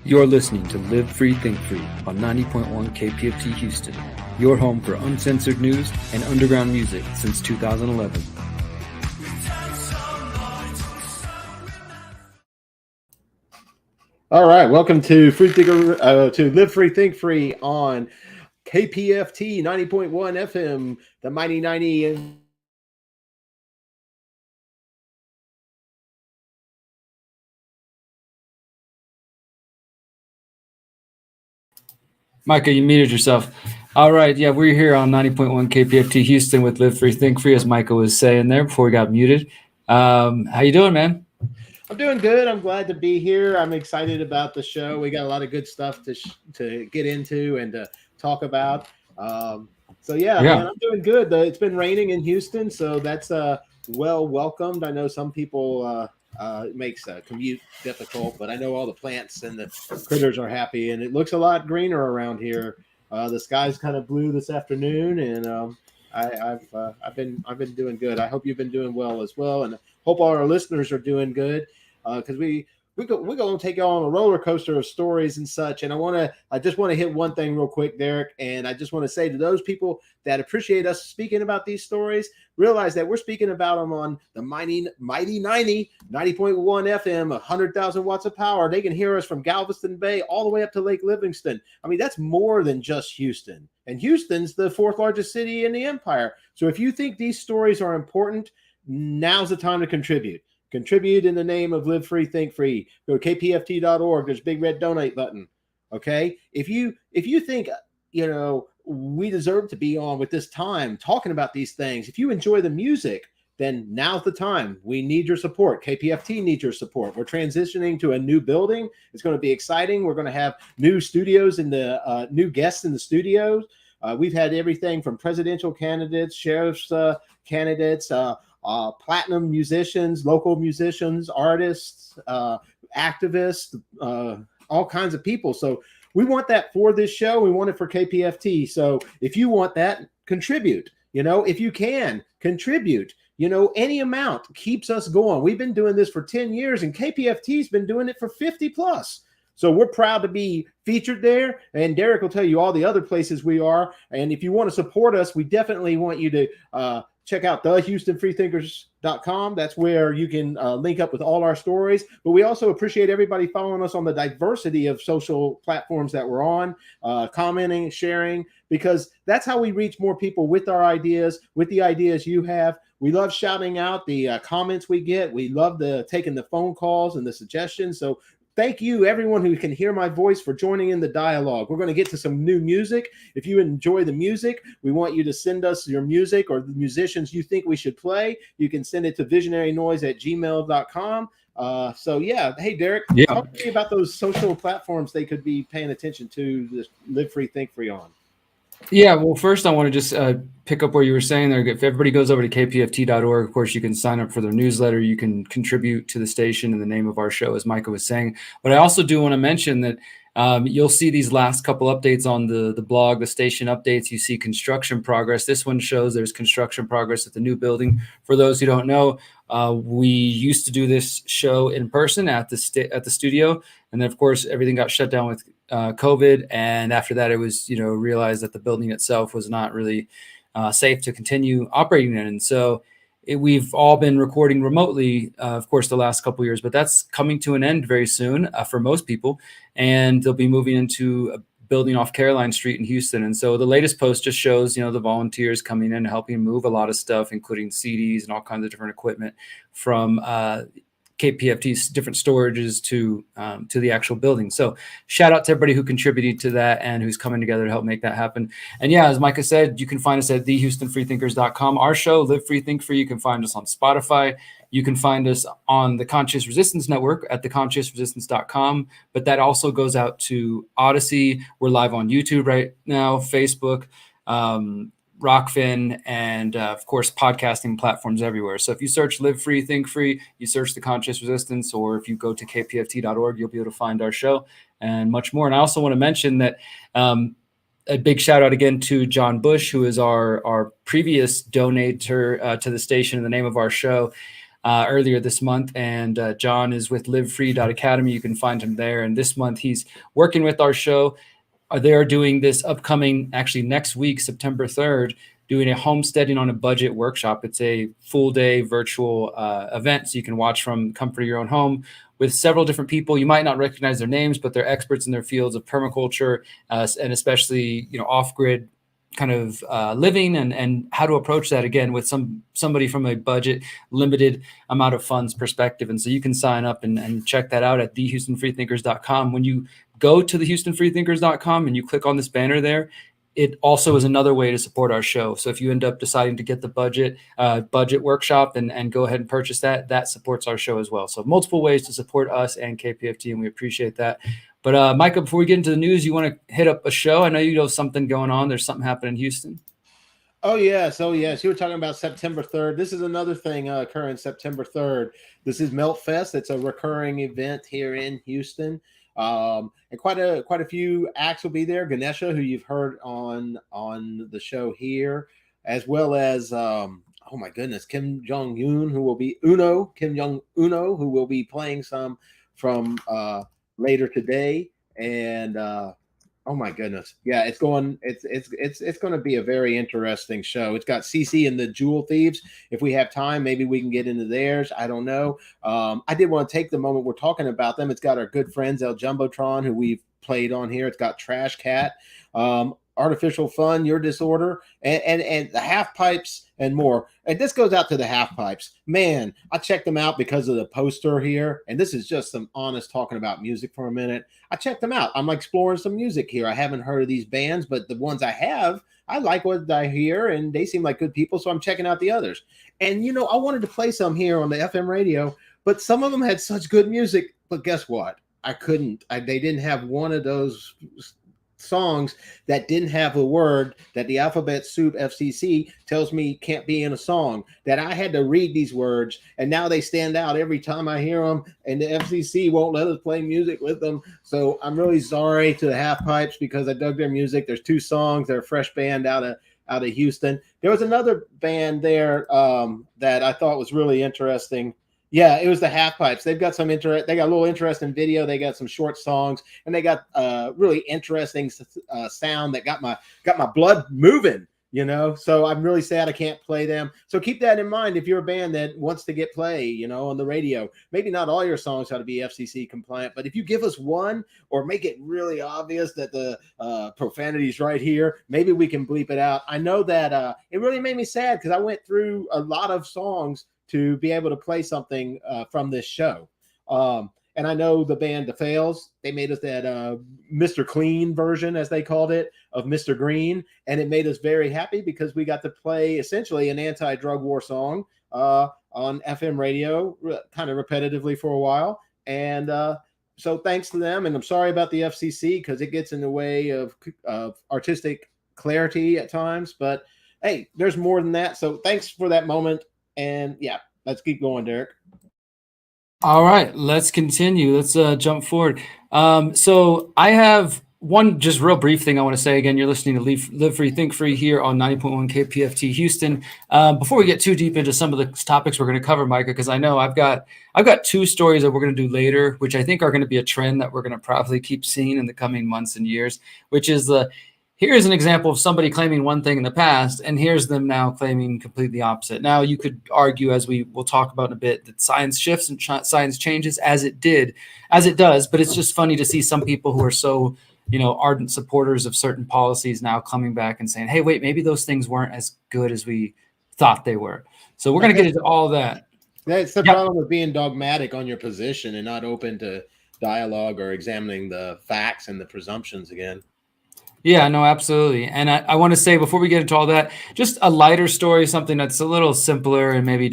You're listening to Live Free, Think Free on 90.1 KPFT Houston, your home for uncensored news and underground music since 2011. All right, welcome to to Live Free, Think Free on KPFT 90.1 FM, the Mighty 90. Micah, you muted yourself. All right, yeah, we're here on 90.1 KPFT Houston with Live Free, Think Free, as Micah was saying there before we got muted. How you doing, man? I'm doing good. I'm glad to be here. I'm excited about the show. We got a lot of good stuff to get into and to talk about. Man, I'm doing good. It's been raining in Houston, so that's well welcomed. I know some people it makes a commute difficult, but I know all the plants and the critters are happy, and it looks a lot greener around here. The sky's kind of blue this afternoon, and I've been doing good. I hope you've been doing well as well, and hope all our listeners are doing good, because we're going to take you on a roller coaster of stories and such. And I just want to hit one thing real quick, Derrick. And I just want to say to those people that appreciate us speaking about these stories, realize that we're speaking about them on the mighty 90.1 FM, 100,000 watts of power. They can hear us from Galveston Bay all the way up to Lake Livingston. I mean, that's more than just Houston. And Houston's the fourth largest city in the empire. So if you think these stories are important, now's the time to contribute. Contribute in the name of Live Free, Think Free. Go to kpft.org. There's a big red donate button. Okay? If you think, we deserve to be on with this time talking about these things, if you enjoy the music, then now's the time. We need your support. KPFT needs your support. We're transitioning to a new building. It's going to be exciting. We're going to have new studios and the new guests in the studios. We've had everything from presidential candidates, sheriff's candidates, platinum musicians, local musicians, artists, activists, all kinds of people. So we want that for this show. We want it for KPFT. So if you want that, contribute. If you can, contribute. Any amount keeps us going. We've been doing this for 10 years, and KPFT's been doing it for 50 plus. So we're proud to be featured there. And Derrick will tell you all the other places we are. And if you want to support us, we definitely want you to check out thehoustonfreethinkers.com. That's where you can link up with all our stories. But we also appreciate everybody following us on the diversity of social platforms that we're on, commenting, sharing, because that's how we reach more people with our ideas, with the ideas you have. We love shouting out the comments we get. We love taking the phone calls and the suggestions. So thank you, everyone who can hear my voice, for joining in the dialogue. We're going to get to some new music. If you enjoy the music, we want you to send us your music or the musicians you think we should play. You can send it to visionarynoise@gmail.com. Hey, Derrick, talk to me about those social platforms they could be paying attention to, this Live Free, Think Free on. Yeah, well, first I want to just pick up where you were saying there. If everybody goes over to kpft.org, of course, you can sign up for their newsletter. You can contribute to the station in the name of our show, as Micah was saying. But I also do want to mention that you'll see these last couple updates on the blog, the station updates. You see construction progress. This one shows there's construction progress at the new building. For those who don't know, we used to do this show in person at the studio. And then, of course, everything got shut down with COVID. And after that, it was, realized that the building itself was not really safe to continue operating in. And so we've all been recording remotely, of course, the last couple of years, but that's coming to an end very soon for most people. And they'll be moving into a building off Caroline Street in Houston. And so the latest post just shows, the volunteers coming in and helping move a lot of stuff, including CDs and all kinds of different equipment from KPFT's different storages to the actual building. So shout out to everybody who contributed to that and who's coming together to help make that happen. And yeah, as Micah said, you can find us at thehoustonfreethinkers.com. Our show, Live Free, Think Free, you can find us on Spotify. You can find us on the Conscious Resistance Network at theconsciousresistance.com. But that also goes out to Odyssey. We're live on YouTube right now, Facebook, Rockfin, and of course, podcasting platforms everywhere. So if you search Live Free, Think Free, you search The Conscious Resistance, or if you go to kpft.org, you'll be able to find our show and much more. And I also want to mention that a big shout out again to John Bush, who is our previous donator to the station in the name of our show. earlier this month. And John is with livefree.academy. You can find him there. And this month he's working with our show. They are doing this upcoming, actually next week, September 3rd, doing a homesteading on a budget workshop. It's a full day virtual event, so you can watch from the comfort of your own home with several different people. You might not recognize their names, but they're experts in their fields of permaculture and especially off-grid kind of living and how to approach that again with somebody from a budget limited amount of funds perspective. And so you can sign up and check that out at thehoustonfreethinkers.com. When you go to thehoustonfreethinkers.com and you click on this banner there, it also is another way to support our show. So if you end up deciding to get the budget workshop and go ahead and purchase that supports our show as well. So multiple ways to support us and KPFT, and we appreciate that. But Micah, before we get into the news, you want to hit up a show? I know you know something going on. There's something happening in Houston. Oh, yes. You were talking about September 3rd. This is another thing occurring September 3rd. This is Melt Fest. It's a recurring event here in Houston. And quite a few acts will be there. Ganesha, who you've heard on the show here, as well as oh my goodness, Kim Jong-un, who will be Kim Jong-uno, who will be playing some from later today. And oh my goodness, yeah, it's going to be a very interesting show. It's got CC and the Jewel Thieves. If we have time, maybe we can get into theirs. I don't know. I did want to take the moment we're talking about them. It's got our good friends El Jumbotron, who we've played on here. It's got Trash Cat, Artificial Fun, Your Disorder, and the Half Pipes and more. And this goes out to the Half Pipes. Man, I checked them out because of the poster here. And this is just some honest talking about music for a minute. I checked them out. I'm exploring some music here. I haven't heard of these bands, but the ones I have, I like what I hear, and they seem like good people, so I'm checking out the others. And, I wanted to play some here on the FM radio, but some of them had such good music. But guess what? I couldn't. They didn't have one of those songs that didn't have a word that the Alphabet Soup FCC tells me can't be in a song, that I had to read these words, and now they stand out every time I hear them, and the FCC won't let us play music with them. So I'm really sorry to the Half Pipes because I dug their music. There's 2 songs. They're a fresh band out of Houston. There was another band there that I thought was really interesting. Yeah, it was the Half Pipes. They've got some they got a little interesting video. They got some short songs, and they got really interesting sound that got my blood moving. So I'm really sad I can't play them. So keep that in mind if you're a band that wants to get play, on the radio. Maybe not all your songs ought to be FCC compliant, but if you give us one or make it really obvious that the profanity is right here, maybe we can bleep it out. I know that it really made me sad because I went through a lot of songs to be able to play something from this show. And I know the band The Fails, they made us that Mr. Clean version, as they called it, of Mr. Green. And it made us very happy because we got to play essentially an anti-drug war song on FM radio, kind of repetitively for a while. And so thanks to them. And I'm sorry about the FCC because it gets in the way of artistic clarity at times. But hey, there's more than that. So thanks for that moment. And yeah, let's keep going, Derrick. All right, let's continue. Let's jump forward. So I have one just real brief thing I want to say. Again, you're listening to Live Free, Think Free here on 90.1 KPFT Houston. Before we get too deep into some of the topics we're going to cover, Micah, because I know I've got 2 stories that we're going to do later, which I think are going to be a trend that we're going to probably keep seeing in the coming months and years, which is here's an example of somebody claiming one thing in the past, and here's them now claiming completely opposite. Now, you could argue, as we will talk about in a bit, that science shifts and science changes as it does, but it's just funny to see some people who are so, ardent supporters of certain policies now coming back and saying, hey, wait, maybe those things weren't as good as we thought they were. So we're going to get into all that. That's the problem with being dogmatic on your position and not open to dialogue or examining the facts and the presumptions again. Yeah, no, absolutely. And I want to say before we get into all that, just a lighter story, something that's a little simpler and maybe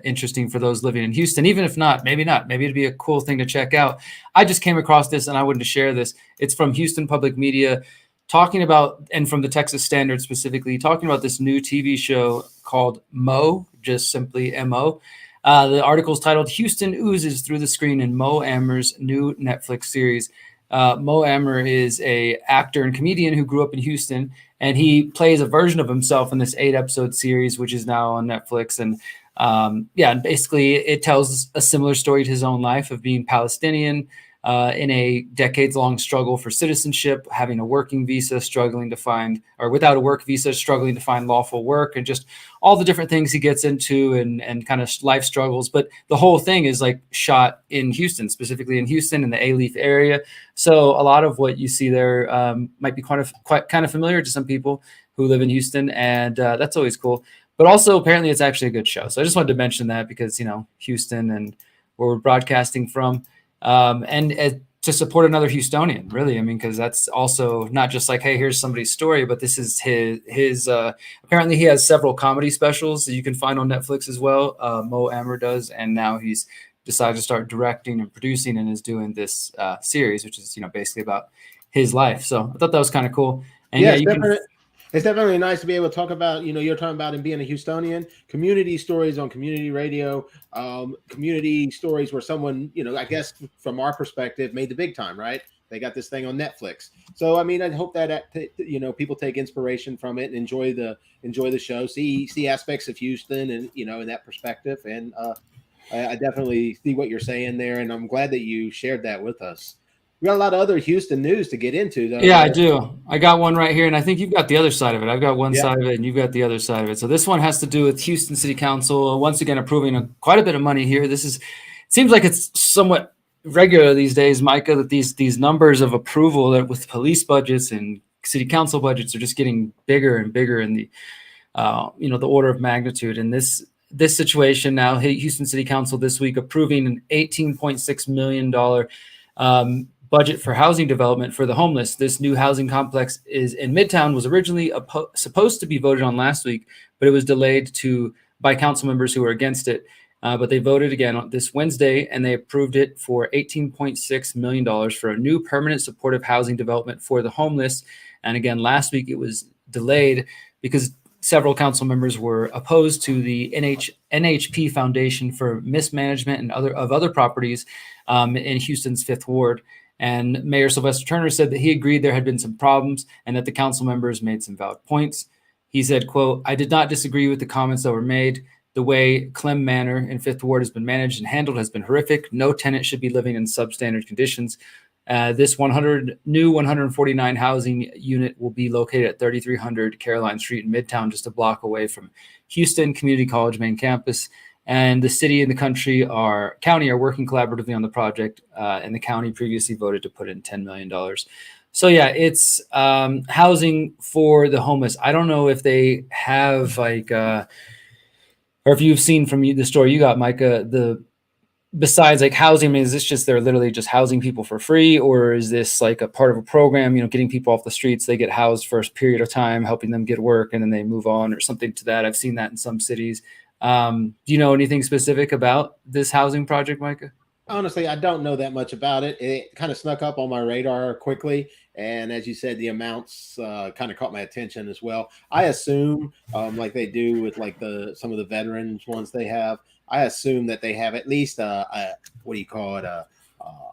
interesting for those living in Houston, even if not, maybe it'd be a cool thing to check out. I just came across this and I wanted to share this. It's from Houston Public Media talking about, and from the Texas Standard specifically, talking about this new TV show called Mo, just simply M-O. The article is titled Houston Oozes Through the Screen in Mo Amer's new Netflix series. Mo Amer is a actor and comedian who grew up in Houston, and he plays a version of himself in this 8-episode series, which is now on Netflix. And Yeah, and basically it tells a similar story to his own life of being Palestinian in a decades-long struggle for citizenship, having a working visa, struggling to find, or without a work visa, struggling to find lawful work, and just all the different things he gets into and kind of life struggles. But the whole thing is like shot in Houston, specifically in Houston in the Alief area. So a lot of what you see there might be quite kind of familiar to some people who live in Houston, and that's always cool. But also apparently it's actually a good show. So I just wanted to mention that because, Houston and where we're broadcasting from. And to support another Houstonian, really. I mean, because that's also not just like, hey, here's somebody's story, but this is his apparently he has several comedy specials that you can find on Netflix as well. Mo Amer does, and now he's decided to start directing and producing and is doing this series, which is basically about his life. So I thought that was kind of cool. And yeah, it's definitely nice to be able to talk about, you're talking about him being a Houstonian, community stories on community radio, community stories where someone, I guess from our perspective, made the big time, right? They got this thing on Netflix. So, I mean, I hope that, people take inspiration from it and enjoy the show, see aspects of Houston and, in that perspective. And I definitely see what you're saying there. And I'm glad that you shared that with us. We got a lot of other Houston news to get into, though. Yeah, I do. I got one right here, and I think you've got the other side of it. I've got one Yeah. side of it, and you've got the other side of it. So this one has to do with Houston City Council once again approving quite a bit of money here. It seems like it's somewhat regular these days, Micah, that these numbers of approval that with police budgets and city council budgets are just getting bigger and bigger in the the order of magnitude. And this situation now, Houston City Council this week approving an $18.6 million budget for housing development for the homeless. This new housing complex is in Midtown, was originally supposed to be voted on last week, but it was delayed by council members who were against it. But they voted again on this Wednesday, and they approved it for $18.6 million for a new permanent supportive housing development for the homeless. And again, last week it was delayed because several council members were opposed to the NHP Foundation for mismanagement and other properties in Houston's Fifth Ward. And Mayor Sylvester Turner said that he agreed there had been some problems and that the council members made some valid points. He said, quote, "I did not disagree with the comments that were made. The way Clem Manor in Fifth Ward has been managed and handled has been horrific. No tenant should be living in substandard conditions. This 149 housing unit will be located at 3300 Caroline Street in Midtown, just a block away from Houston Community College main campus. And the city and the county are working collaboratively on the project. And the county previously voted to put in $10 million. So yeah, it's housing for the homeless. I don't know if they have or if you've seen from the story you got, Micah, besides like housing, I mean, is this just they're literally just housing people for free, or is this like a part of a program, getting people off the streets, they get housed for a period of time, helping them get work, and then they move on or something to that? I've seen that in some cities. Do you know anything specific about this housing project, Micah? Honestly, I don't know that much about it. It kind of snuck up on my radar quickly. And as you said, the amounts kind of caught my attention as well. I assume, like they do with like some of the veterans ones they have, I assume that they have at least what do you call it,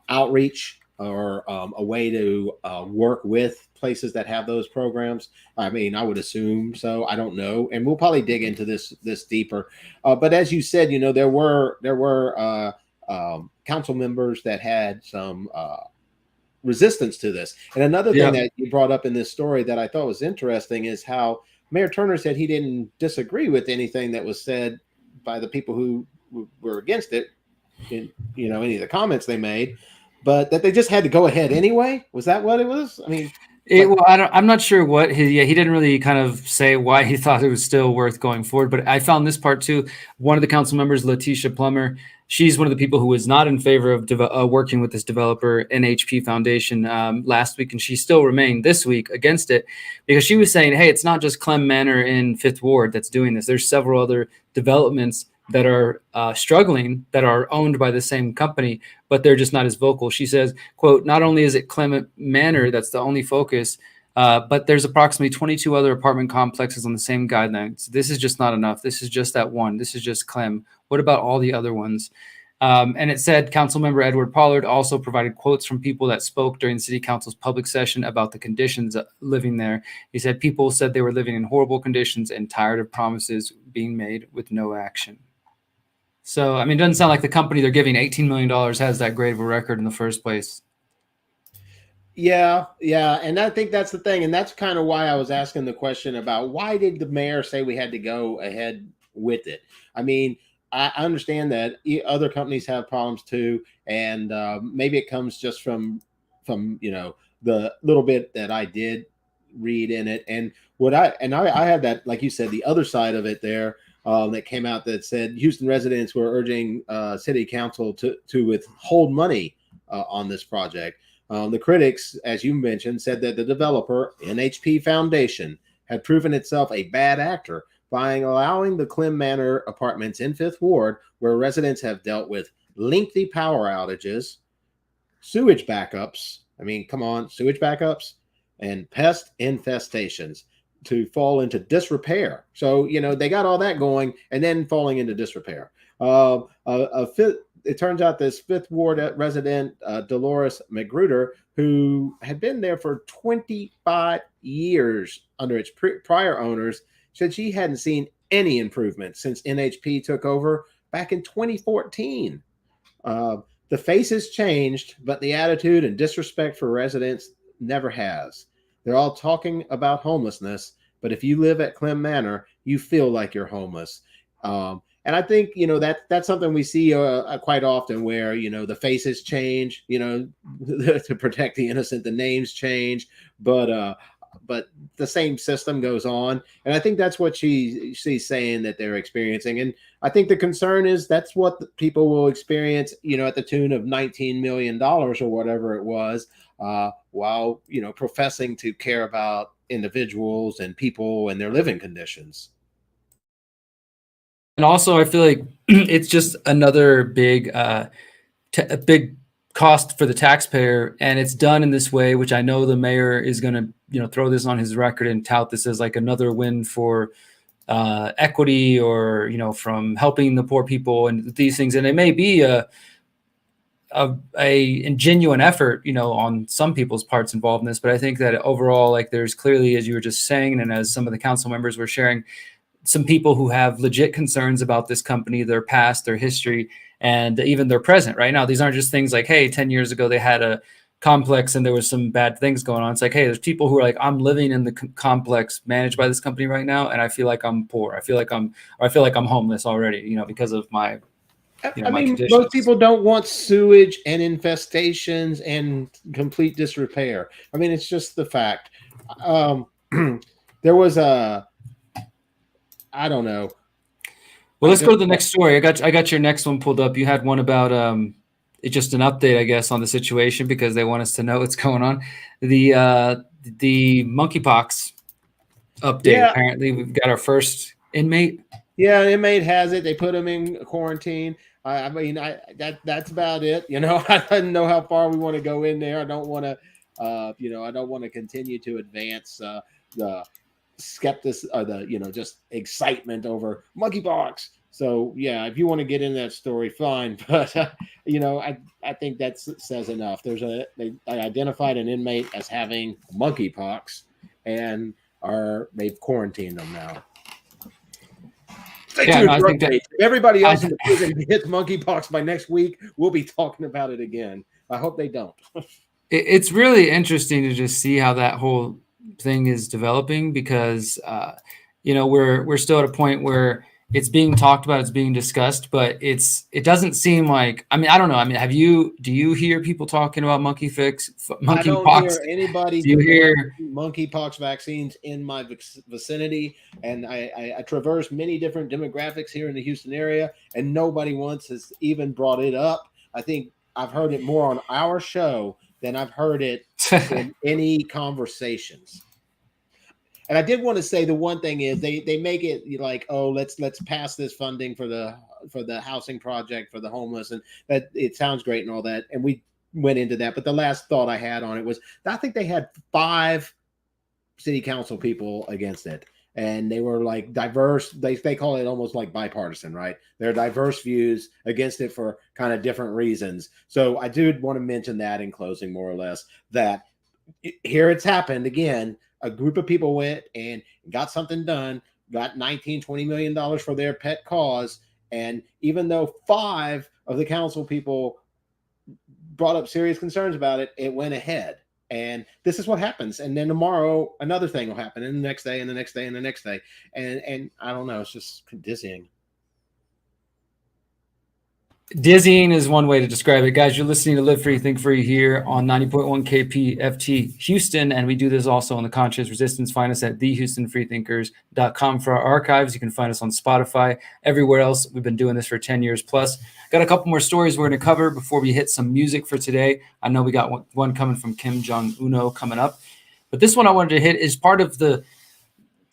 outreach or a way to work with places that have those programs. I mean, I would assume so. I don't know, and we'll probably dig into this deeper. But as you said, there were council members that had some resistance to this. And another thing that you brought up in this story that I thought was interesting is how Mayor Turner said he didn't disagree with anything that was said by the people who were against it in any of the comments they made, but that they just had to go ahead anyway. Was that what it was? I mean, I'm not sure what he didn't really kind of say why he thought it was still worth going forward, but I found this part too. One of the council members, Letitia Plummer, she's one of the people who was not in favor of working with this developer NHP Foundation last week, and she still remained this week against it because she was saying, hey, it's not just Clem Manor in Fifth Ward that's doing this. There's several other developments that are struggling, that are owned by the same company, but they're just not as vocal. She says, quote, "Not only is it Clement Manor that's the only focus, but there's approximately 22 other apartment complexes on the same guidelines. This is just not enough. This is just that one. This is just Clem. What about all the other ones?" And it said Councilmember Edward Pollard also provided quotes from people that spoke during the city council's public session about the conditions living there. He said people said they were living in horrible conditions and tired of promises being made with no action. So, I mean, it doesn't sound like the company they're giving $18 million has that great of a record in the first place. Yeah. And I think that's the thing. And that's kind of why I was asking the question about why did the mayor say we had to go ahead with it? I mean, I understand that other companies have problems too. And maybe it comes just from, the little bit that I did read in it. And I had that, like you said, the other side of it there that came out that said Houston residents were urging city council to withhold money on this project. The critics, as you mentioned, said that the developer, NHP Foundation, had proven itself a bad actor by allowing the Clem Manor apartments in Fifth Ward, where residents have dealt with lengthy power outages, sewage backups. I mean, come on, sewage backups and pest infestations to fall into disrepair. So, they got all that going and then falling into disrepair. It turns out this Fifth Ward resident, Dolores Magruder, who had been there for 25 years under its prior owners, said she hadn't seen any improvement since NHP took over back in 2014. The face has changed, but the attitude and disrespect for residents never has. They're all talking about homelessness, but if you live at Clem Manor, you feel like you're homeless. And I think, that's something we see quite often where, the faces change, to protect the innocent, the names change, but the same system goes on. And I think that's what she's saying that they're experiencing. And I think the concern is that's what the people will experience, at the tune of $19 million or whatever it was, while, professing to care about individuals and people and their living conditions. And also, I feel like it's just another big cost for the taxpayer, and it's done in this way, which I know the mayor is going to, throw this on his record and tout this as like another win for equity or, from helping the poor people and these things. And it may be a genuine effort, on some people's parts involved in this, but I think that overall, like there's clearly, as you were just saying, and as some of the council members were sharing, some people who have legit concerns about this company, their past, their history, and even their present right now. These aren't just things like, hey, 10 years ago they had a complex and there was some bad things going on. It's like, hey, there's people who are like, I'm living in the complex managed by this company right now, and I feel like I'm poor. I feel like I'm homeless already, because of my, I my mean, conditions. most people don't want sewage and infestations and complete disrepair. I mean, it's just the fact. There was I don't know. Well, let's go to the next story. I got your next one pulled up. You had one about it's just an update, I guess, on the situation because they want us to know what's going on. The monkeypox update. Yeah. Apparently, we've got our first inmate. Yeah, an inmate has it. They put him in quarantine. That's about it. I don't know how far we want to go in there. I don't want to, I don't want to continue to advance the skepticism or the just excitement over monkeypox. So yeah, if you want to get in that story, fine. But I think that says enough. They identified an inmate as having monkeypox, and they've quarantined them now. I think that everybody else in the prison gets monkeypox by next week, we'll be talking about it again. I hope they don't. It's really interesting to just see how that whole thing is developing because we're still at a point where it's being talked about, it's being discussed, but it doesn't seem like, I mean, I don't know. I mean, do you hear people talking about monkeypox? I don't hear anybody hear monkeypox vaccines in my vicinity. And I traverse many different demographics here in the Houston area, and nobody once has even brought it up. I think I've heard it more on our show than I've heard it in any conversations. And I did want to say the one thing is they make it like, oh, let's pass this funding for the housing project for the homeless, and that it sounds great and all that. And we went into that. But the last thought I had on it was I think they had 5 city council people against it. And they were like diverse. They call it almost like bipartisan, right? There are diverse views against it for kind of different reasons. So I do want to mention that in closing, more or less, that here it's happened again. A group of people went and got something done, got $19-20 million for their pet cause, And even though 5 of the council people brought up serious concerns about it, it went ahead. And this is what happens. And then tomorrow, another thing will happen, and the next day, and the next day, and the next day. And I don't know, it's just dizzying. Dizzying is one way to describe it. Guys, you're listening to Live Free, Think Free here on 90.1 KPFT Houston, and we do this also on the Conscious Resistance. Find us at thehoustonfreethinkers.com for our archives. You can find us on Spotify, everywhere else. We've been doing this for 10 years plus. Got a couple more stories we're going to cover before we hit some music for today. I know we got one coming from Kim Jong-un coming up, but this one I wanted to hit is part of the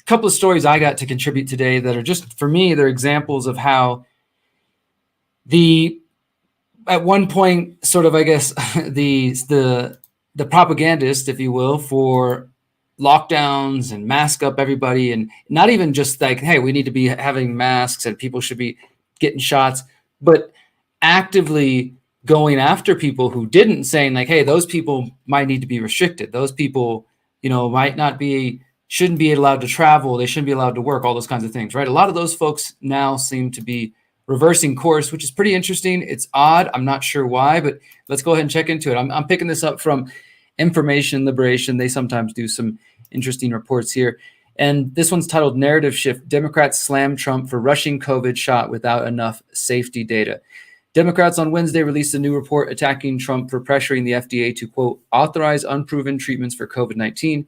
couple of stories I got to contribute today that are just, for me, they're examples of how at one point, sort of, I guess, the propagandist, if you will, for lockdowns and mask up everybody, and not even just like, hey, we need to be having masks and people should be getting shots, but actively going after people who didn't, saying like, hey, those people might need to be restricted. Those people, shouldn't be allowed to travel. They shouldn't be allowed to work, all those kinds of things, right? A lot of those folks now seem to be reversing course, which is pretty interesting. It's odd. I'm not sure why, but let's go ahead and check into it. I'm picking this up from Information Liberation. They sometimes do some interesting reports here. And this one's titled Narrative Shift. Democrats slam Trump for rushing COVID shot without enough safety data. Democrats on Wednesday released a new report attacking Trump for pressuring the FDA to, quote, authorize unproven treatments for COVID-19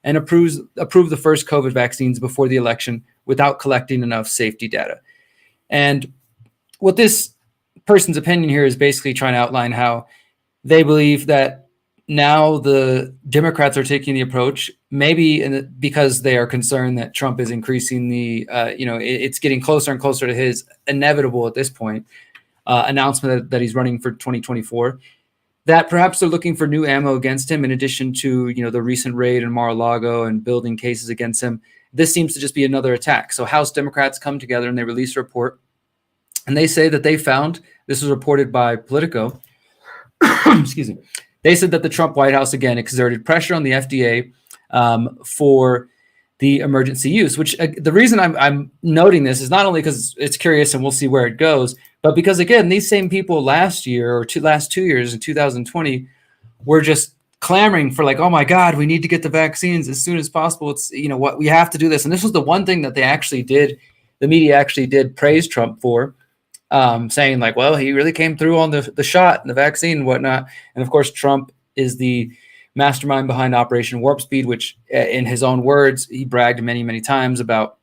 and approve the first COVID vaccines before the election without collecting enough safety data. And what this person's opinion here is basically trying to outline how they believe that now the Democrats are taking the approach, maybe because they are concerned that Trump is increasing it's getting closer and closer to his inevitable at this point announcement that he's running for 2024, that perhaps they're looking for new ammo against him in addition to, the recent raid in Mar-a-Lago and building cases against him. This seems to just be another attack. So House Democrats come together and they release a report. And they say that they found, this was reported by Politico, excuse me, they said that the Trump White House, again, exerted pressure on the FDA for the emergency use, which the reason I'm noting this is not only because it's curious and we'll see where it goes, but because, again, these same people last year or last 2 years in 2020 were just clamoring for like, oh my God, we need to get the vaccines as soon as possible. It's, what we have to do this. And this was the one thing that they actually did, the media actually did praise Trump for. Saying like, well, he really came through on the shot and the vaccine and whatnot. And of course, Trump is the mastermind behind Operation Warp Speed, which in his own words, he bragged many, many times about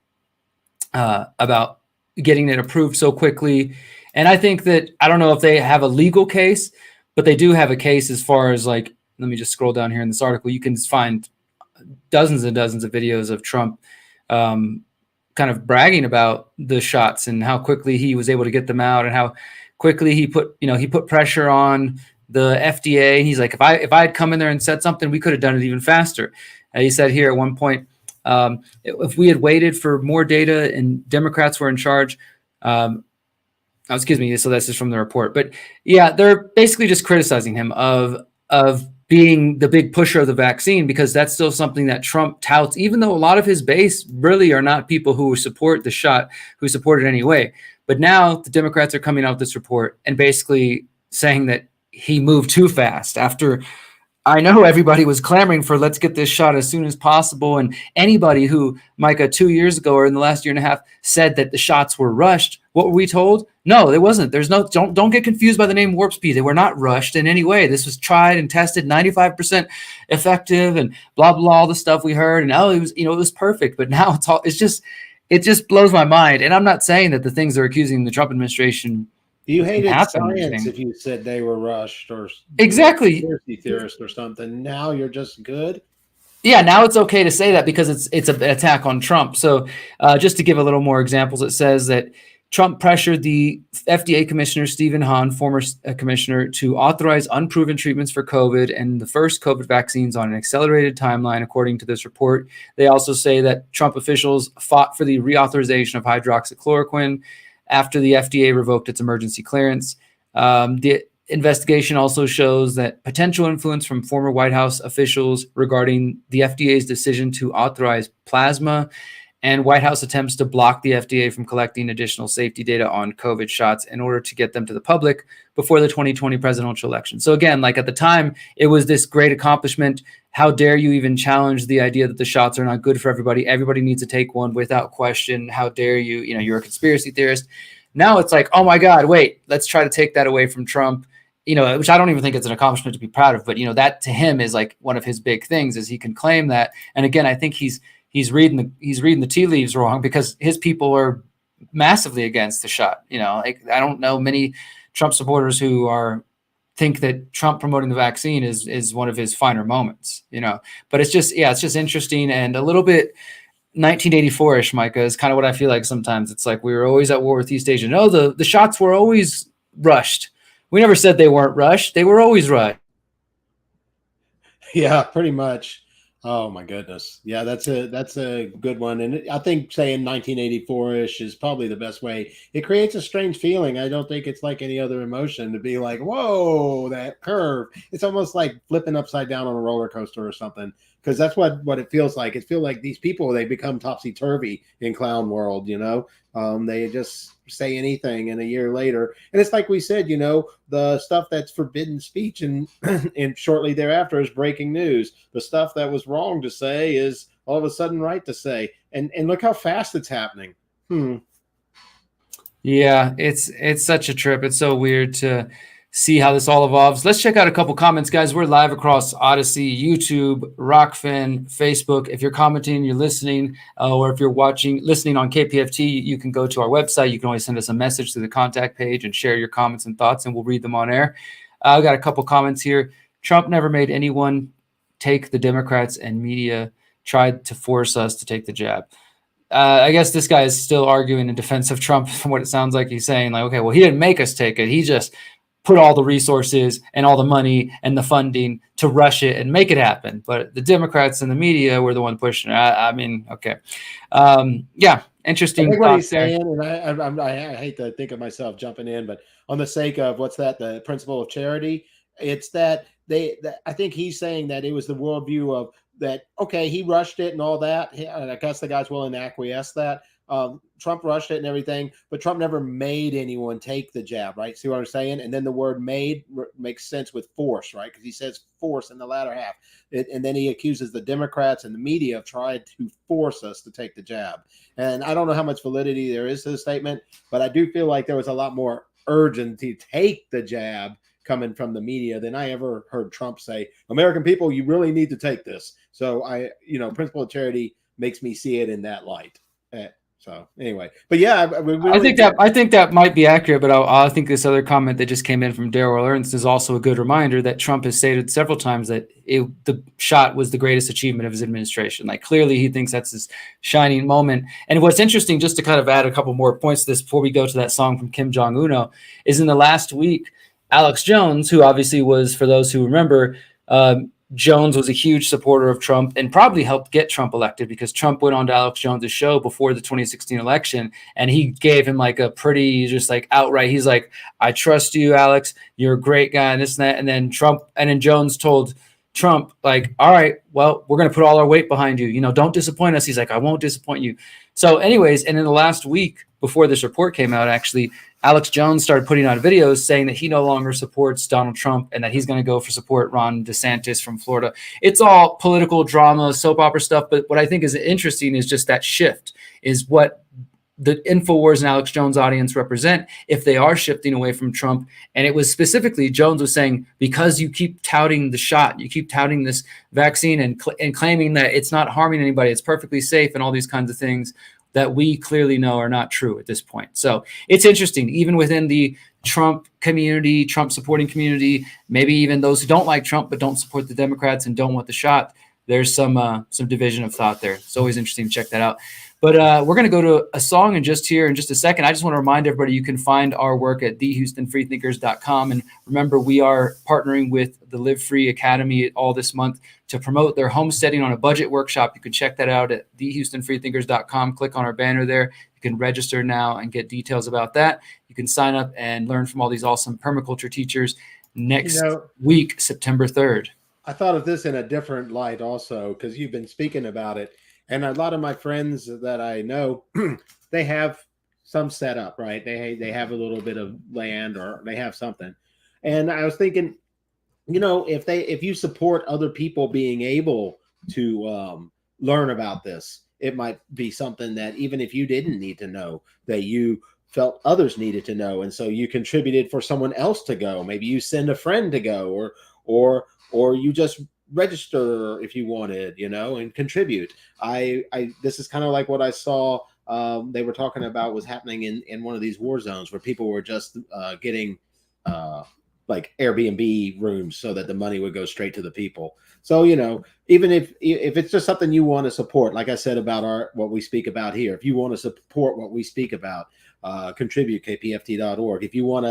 getting it approved so quickly. And I think that, I don't know if they have a legal case, but they do have a case as far as like, let me just scroll down here in this article. You can find dozens and dozens of videos of Trump kind of bragging about the shots and how quickly he was able to get them out and how quickly he put pressure on the FDA. He's like, if I had come in there and said something, we could have done it even faster. He said here at one point, if we had waited for more data and Democrats were in charge, excuse me. So this is from the report, but yeah, they're basically just criticizing him of being the big pusher of the vaccine, because that's still something that Trump touts, even though a lot of his base really are not people who support the shot, who support it anyway. But now the Democrats are coming out with this report and basically saying that he moved too fast after, I know everybody was clamoring for let's get this shot as soon as possible. And anybody who, Micah, 2 years ago or in the last year and a half said that the shots were rushed, what were we told? No, it wasn't. There's no, don't get confused by the name Warp Speed. They were not rushed in any way. This was tried and tested, 95% effective and blah, blah, all the stuff we heard. And it was perfect. But now it just blows my mind. And I'm not saying that the things they're accusing the Trump administration. You hated science if you said they were rushed or exactly conspiracy theorist or something. Now you're just good. Yeah, now it's okay to say that because it's an attack on Trump. So just to give a little more examples, it says that Trump pressured the FDA commissioner, Stephen Hahn, former commissioner, to authorize unproven treatments for COVID and the first COVID vaccines on an accelerated timeline, according to this report. They also say that Trump officials fought for the reauthorization of hydroxychloroquine after the FDA revoked its emergency clearance. The investigation also shows that potential influence from former White House officials regarding the FDA's decision to authorize plasma and White House attempts to block the FDA from collecting additional safety data on COVID shots in order to get them to the public before the 2020 presidential election. So again, like at the time, it was this great accomplishment. How dare you even challenge the idea that the shots are not good for everybody? Everybody needs to take one without question. How dare you? You know, you're a conspiracy theorist. Now it's like, oh my God, wait, let's try to take that away from Trump. You know, which I don't even think it's an accomplishment to be proud of, but you know, that to him is like one of his big things is he can claim that. And again, I think he's reading the tea leaves wrong, because his people are massively against the shot. You know, like I don't know many Trump supporters who think that Trump promoting the vaccine is one of his finer moments, you know. But it's just interesting and a little bit 1984-ish, Micah, is kind of what I feel like sometimes. It's like we were always at war with East Asia. No, the shots were always rushed. We never said they weren't rushed. They were always rushed. Yeah, pretty much. Oh my goodness. Yeah, that's a good one. And I think saying 1984-ish is probably the best way. It creates a strange feeling. I don't think it's like any other emotion to be like, whoa, that curve. It's almost like flipping upside down on a roller coaster or something. Because that's what it feels like. It feels like these people, they become topsy-turvy in clown world, you know. They just say anything, and a year later, and it's like we said, you know, the stuff that's forbidden speech and and shortly thereafter is breaking news. The stuff that was wrong to say is all of a sudden right to say, and look how fast it's happening. Yeah, it's such a trip. It's so weird to see how this all evolves. Let's check out a couple comments, guys. We're live across Odyssey, YouTube, Rockfin, Facebook. If you're commenting, you're listening, or if you're listening on KPFT, you can go to our website. You can always send us a message through the contact page and share your comments and thoughts, and we'll read them on air. I've got a couple comments here. Trump never made anyone take the Democrats, and media tried to force us to take the jab. I guess this guy is still arguing in defense of Trump from what it sounds like. He's saying like, okay, well, he didn't make us take it. He just put all the resources and all the money and the funding to rush it and make it happen. But the Democrats and the media were the one pushing it. I mean, okay. Yeah, interesting. I think what he's saying, and I hate to think of myself jumping in, but on the sake of the principle of charity, it's that I think he's saying that it was the worldview of that, okay, he rushed it and all that. And I guess the guy's willing to acquiesce that. Trump rushed it and everything, but Trump never made anyone take the jab, right? See what I'm saying? And then the word made makes sense with force, right? Because he says force in the latter half. And then he accuses the Democrats and the media of trying to force us to take the jab. And I don't know how much validity there is to the statement, but I do feel like there was a lot more urgency to take the jab coming from the media than I ever heard Trump say, American people, you really need to take this. So principle of charity makes me see it in that light. So anyway, but yeah, I think that might be accurate, but I think this other comment that just came in from Daryl Ernst is also a good reminder that Trump has stated several times that the shot was the greatest achievement of his administration. Like clearly he thinks that's his shining moment. And what's interesting, just to kind of add a couple more points to this before we go to that song from Kim Jong-un, is in the last week, Alex Jones, who obviously was, for those who remember, Jones was a huge supporter of Trump and probably helped get Trump elected, because Trump went on to Alex Jones's show before the 2016 election, and he gave him like a pretty, just like outright, he's like, I trust you, Alex, you're a great guy, and this and that. And then Jones told Trump, like, all right, well, we're going to put all our weight behind you. You know, don't disappoint us. He's like, I won't disappoint you. So anyways, and in the last week before this report came out, actually, Alex Jones started putting out videos saying that he no longer supports Donald Trump and that he's going to go for support Ron DeSantis from Florida. It's all political drama, soap opera stuff. But what I think is interesting is just that shift is what the InfoWars and Alex Jones audience represent if they are shifting away from Trump. And it was specifically, Jones was saying, because you keep touting the shot, you keep touting this vaccine and claiming that it's not harming anybody, it's perfectly safe and all these kinds of things that we clearly know are not true at this point. So it's interesting, even within the Trump community, Trump supporting community, maybe even those who don't like Trump but don't support the Democrats and don't want the shot, there's some division of thought there. It's always interesting to check that out. But we're going to go to a song in just a second. I just want to remind everybody you can find our work at thehoustonfreethinkers.com. And remember, we are partnering with the Live Free Academy all this month to promote their homesteading on a budget workshop. You can check that out at thehoustonfreethinkers.com. Click on our banner there. You can register now and get details about that. You can sign up and learn from all these awesome permaculture teachers next week, September 3rd. I thought of this in a different light also, because you've been speaking about it. And a lot of my friends that I know, they have some setup, right? They have a little bit of land or they have something. And I was thinking, if you support other people being able to learn about this, it might be something that even if you didn't need to know, that you felt others needed to know, and so you contributed for someone else to go. Maybe you send a friend to go, or you just register if you wanted, and contribute. This is kind of like what I saw. They were talking about was happening in one of these war zones where people were just getting like Airbnb rooms so that the money would go straight to the people. So, even if it's just something you want to support, like I said about what we speak about here, if you want to support what we speak about, contribute kpft.org. If you want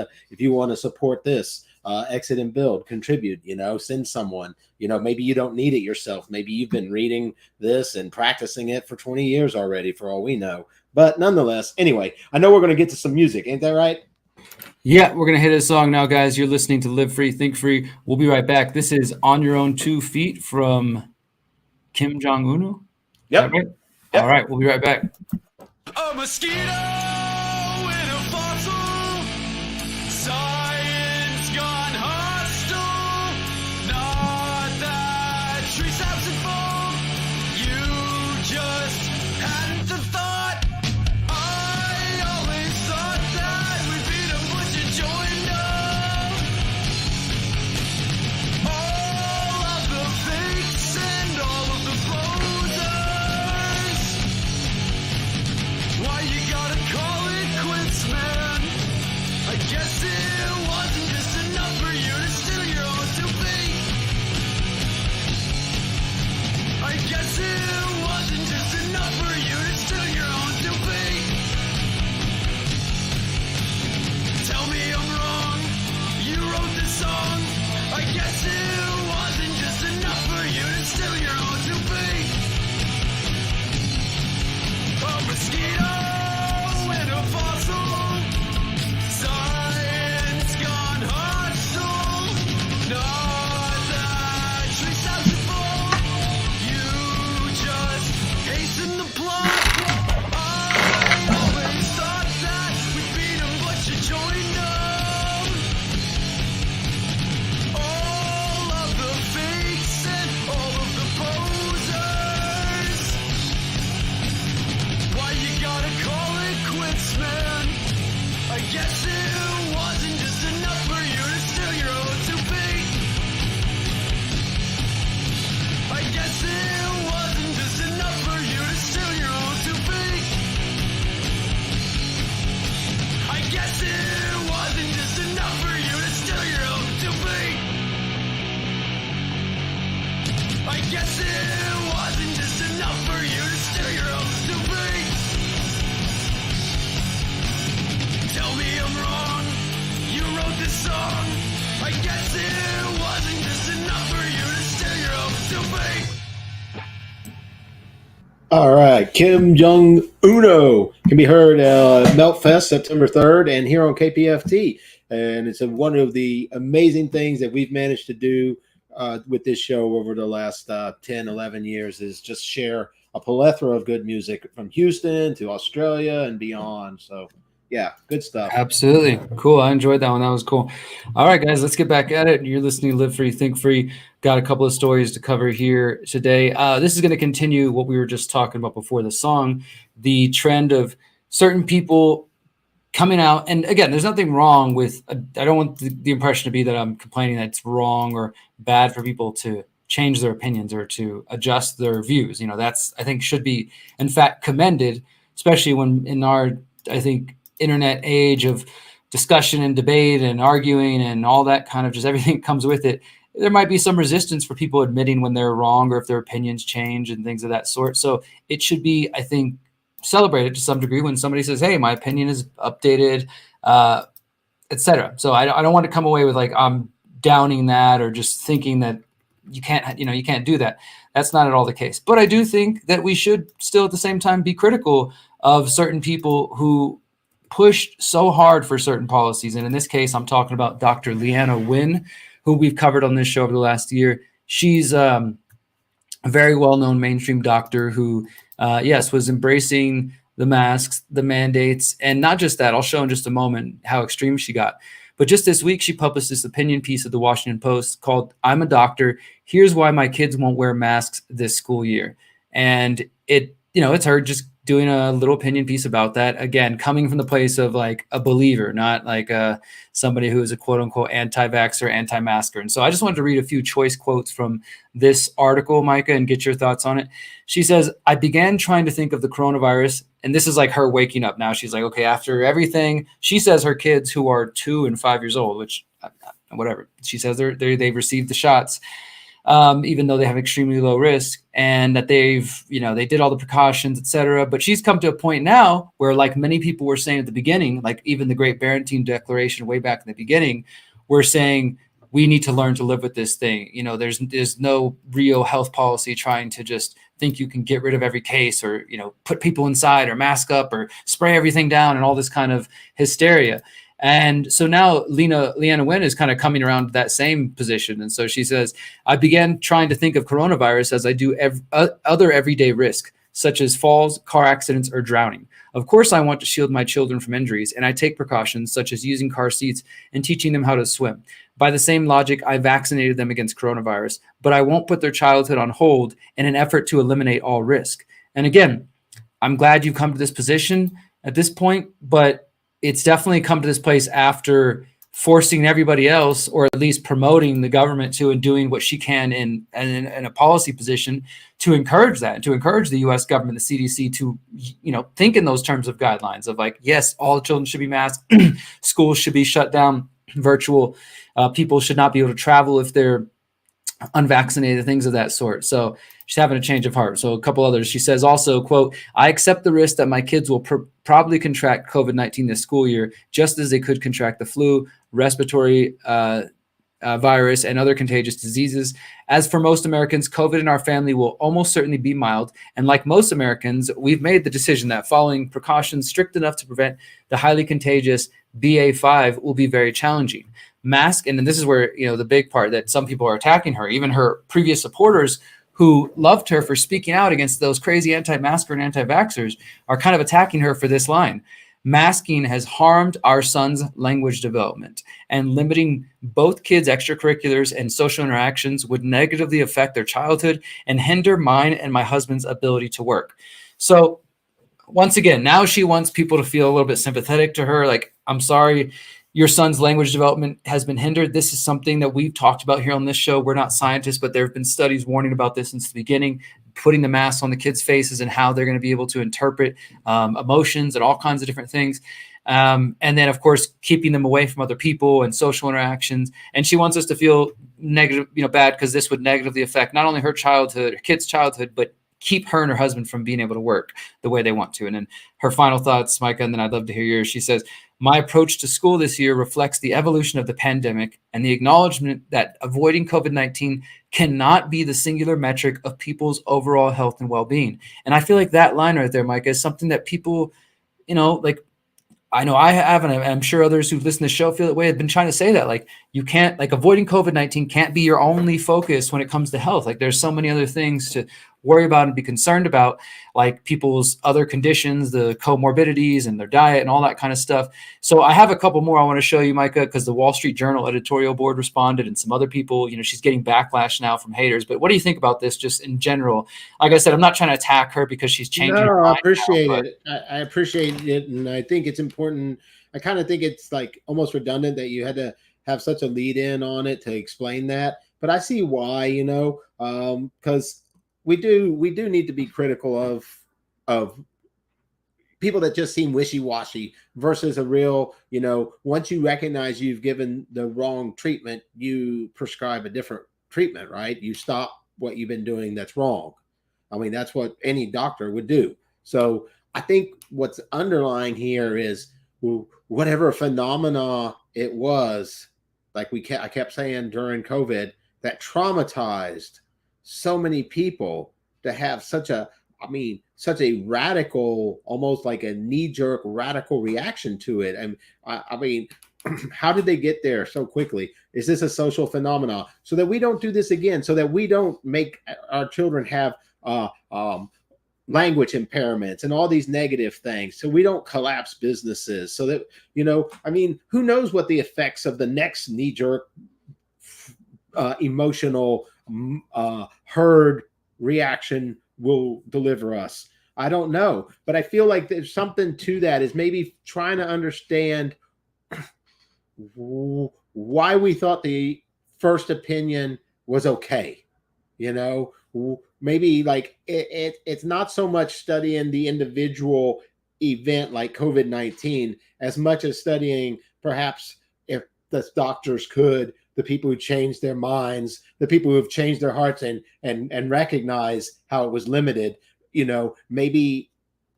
to support this, exit and build, contribute, send someone, maybe you don't need it yourself. Maybe you've been reading this and practicing it for 20 years already, for all we know. But nonetheless, anyway, I know we're going to get to some music. Ain't that right? Yeah, we're going to hit a song now, guys. You're listening to Live Free, Think Free. We'll be right back. This is On Your Own 2 Feet from Kim Jong-un. Yep. Right? Yep. All right, we'll be right back. A mosquito in a fossil, science gone hostile, not that tree stops and fall, you just hadn't the thought. I always thought that we'd be the bunch you joined up. All of the fakes and all of the posers. Why you gotta call it quits, man? I guess it wasn't just enough for you to steal your own to be. I guess it wasn't just enough for you to steal your own to be. Tell me I'm wrong, you wrote this song. I guess it wasn't just enough for you to steal your own to be. A mosquito and a fossil, science gone hostile, not that tree stops and fall, you just hasten the plot. I always thought that we'd beat 'em, but you joined up. All of the fakes and all of the posers. Why you gotta call it quits, man? I guess it wasn't just enough for you to steal your own to be. I guess it wasn't just enough for you to steal your own to be. I guess it wasn't just enough for you to steal your own to be. I guess it wasn't just enough for you to steal your own to be. Tell me I'm wrong, you wrote this song. I guess it wasn't just enough for you to steal your own to be. All right, Kim Jong-un can be heard at Meltfest September 3rd and here on KPFT. And it's one of the amazing things that we've managed to do with this show over the last 10, 11 years is just share a plethora of good music from Houston to Australia and beyond. So, yeah, good stuff. Absolutely. Cool. I enjoyed that one. That was cool. All right, guys, let's get back at it. You're listening to Live Free, Think Free. Got a couple of stories to cover here today. This is going to continue what we were just talking about before the song, the trend of certain people coming out. And again, there's nothing wrong with, I don't want the impression to be that I'm complaining that it's wrong or bad for people to change their opinions or to adjust their views. That's, I think, should be, in fact, commended, especially when in our, I think, internet age of discussion and debate and arguing and all that kind of just everything that comes with it. There might be some resistance for people admitting when they're wrong or if their opinions change and things of that sort. So it should be, I think, celebrated to some degree when somebody says, hey, my opinion is updated, etc. So I don't want to come away with like, I'm downing that or just thinking that you can't do that. That's not at all the case. But I do think that we should still at the same time be critical of certain people who pushed so hard for certain policies. And in this case, I'm talking about Dr. Leanna Wen, who we've covered on this show over the last year. She's a very well-known mainstream doctor who, yes, was embracing the masks, the mandates, and not just that. I'll show in just a moment how extreme she got. But just this week, she published this opinion piece of the Washington Post called "I'm a Doctor. Here's why my kids won't wear masks this school year." And it's her just doing a little opinion piece about that. Again, coming from the place of like a believer, not like somebody who is a quote unquote anti-vaxxer, anti-masker. And so I just wanted to read a few choice quotes from this article, Micah, and get your thoughts on it. She says, "I began trying to think of the coronavirus," and this is like her waking up now. She's like, okay, after everything, she says her kids who are 2 and 5 years old, which whatever, she says they've received the shots, even though they have extremely low risk, and that they did all the precautions, etc. But she's come to a point now where, like many people were saying at the beginning, like even the Great Barrington Declaration way back in the beginning, we're saying we need to learn to live with this thing. There's no real health policy trying to just think you can get rid of every case, or put people inside, or mask up, or spray everything down, and all this kind of hysteria. And so now Leana Wen is kind of coming around to that same position. And so she says, "I began trying to think of coronavirus as I do other everyday risk, such as falls, car accidents, or drowning. Of course, I want to shield my children from injuries, and I take precautions such as using car seats and teaching them how to swim. By the same logic, I vaccinated them against coronavirus, but I won't put their childhood on hold in an effort to eliminate all risk." And again, I'm glad you've come to this position at this point, but it's definitely come to this place after forcing everybody else, or at least promoting the government to, and doing what she can in a policy position to encourage that, to encourage the U.S. government, the CDC, to think in those terms of guidelines of like, yes, all children should be masked, schools should be shut down, virtual, people should not be able to travel if they're unvaccinated, things of that sort. So she's having a change of heart. So a couple others. She says also, quote, "I accept the risk that my kids will probably contract COVID-19 this school year, just as they could contract the flu, respiratory virus, and other contagious diseases. As for most Americans, COVID in our family will almost certainly be mild. And like most Americans, we've made the decision that following precautions strict enough to prevent the highly contagious BA.5 will be very challenging. Mask," and then this is where, the big part that some people are attacking her, even her previous supporters who loved her for speaking out against those crazy anti-masker and anti-vaxxers are kind of attacking her for this line. "Masking has harmed our son's language development, and limiting both kids' extracurriculars and social interactions would negatively affect their childhood and hinder mine and my husband's ability to work." So once again, now she wants people to feel a little bit sympathetic to her. Like, I'm sorry, your son's language development has been hindered. This is something that we've talked about here on this show. We're not scientists, but there have been studies warning about this since the beginning, putting the masks on the kids' faces and how they're going to be able to interpret emotions and all kinds of different things. And then, of course, keeping them away from other people and social interactions. And she wants us to feel negative, bad, because this would negatively affect not only her childhood, her kids' childhood, but keep her and her husband from being able to work the way they want to. And then her final thoughts, Micah, and then I'd love to hear yours. She says, "My approach to school this year reflects the evolution of the pandemic and the acknowledgement that avoiding COVID-19 cannot be the singular metric of people's overall health and well-being." And I feel like that line right there, Micah, is something that people, like, I know I have, and I'm sure others who listen to the show feel that way, have been trying to say that, like, you can't, like, avoiding COVID-19 can't be your only focus when it comes to health. Like, there's so many other things to worry about and be concerned about, like people's other conditions, the comorbidities and their diet and all that kind of stuff. So I have a couple more I want to show you, Micah, because the Wall Street Journal editorial board responded, and some other people, she's getting backlash now from haters. But what do you think about this just in general? Like I said, I'm not trying to attack her because she's changing her mind. I appreciate it. I appreciate it. And I think it's important. I kind of think it's like almost redundant that you had to have such a lead in on it to explain that. But I see why, because we do need to be critical of people that just seem wishy-washy versus a real, once you recognize you've given the wrong treatment, you prescribe a different treatment, right? You stop what you've been doing that's wrong. I mean, that's what any doctor would do. So I think what's underlying here is whatever phenomena it was, like I kept saying during COVID, that traumatized so many people to have such a radical, almost like a knee-jerk radical reaction to it. And I mean, how did they get there so quickly? Is this a social phenomenon? So that we don't do this again, so that we don't make our children have language impairments and all these negative things, so we don't collapse businesses, so that, I mean, who knows what the effects of the next knee-jerk emotional herd reaction will deliver us. I don't know, but I feel like there's something to that, is maybe trying to understand why we thought the first opinion was okay. Maybe like it's not so much studying the individual event like COVID-19 as much as studying, perhaps, if the doctors could, the people who changed their minds, the people who have changed their hearts and recognize how it was limited, maybe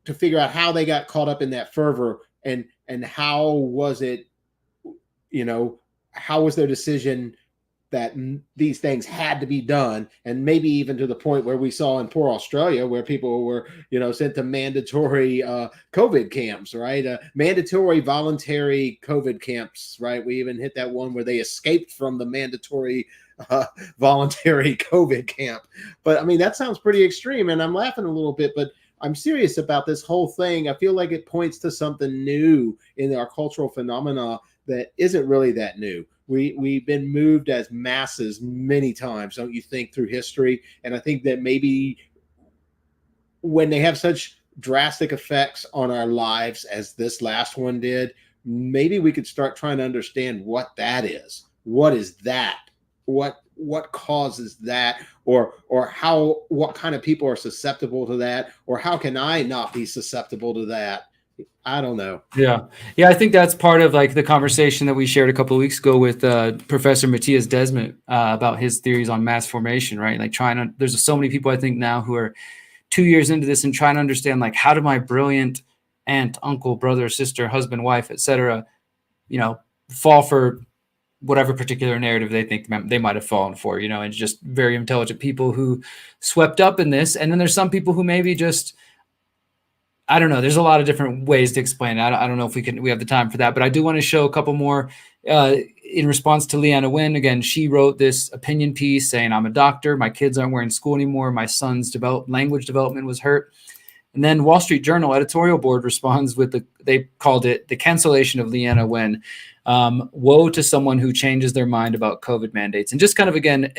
to figure out how they got caught up in that fervor, and how was it, how was their decision that these things had to be done, and maybe even to the point where we saw in poor Australia, where people were, sent to mandatory COVID camps, right? Mandatory voluntary COVID camps, right? We even hit that one where they escaped from the mandatory voluntary COVID camp. But I mean, that sounds pretty extreme, and I'm laughing a little bit, but I'm serious about this whole thing. I feel like it points to something new in our cultural phenomena that isn't really that new. We've been moved as masses many times, don't you think, through history? And I think that maybe when they have such drastic effects on our lives as this last one did, maybe we could start trying to understand what that is. What is that? What causes that? Or what kind of people are susceptible to that? Or how can I not be susceptible to that? I don't know. Yeah. I think that's part of like the conversation that we shared a couple of weeks ago with Professor Matthias Desmet about his theories on mass formation, right? Like there's so many people I think now who are 2 years into this and trying to understand, like, how did my brilliant aunt, uncle, brother, sister, husband, wife, etc., fall for whatever particular narrative they think they might have fallen for, and just very intelligent people who swept up in this. And then there's some people who maybe just, I don't know. There's a lot of different ways to explain it. I don't know if we have the time for that, but I do want to show a couple more in response to Leanna Wynn. Again, she wrote this opinion piece saying, I'm a doctor. My kids aren't wearing school anymore. My son's language development was hurt. And then Wall Street Journal editorial board responds with they called it the cancellation of Leanna Wynn. Woe to someone who changes their mind about COVID mandates. And just kind of, again,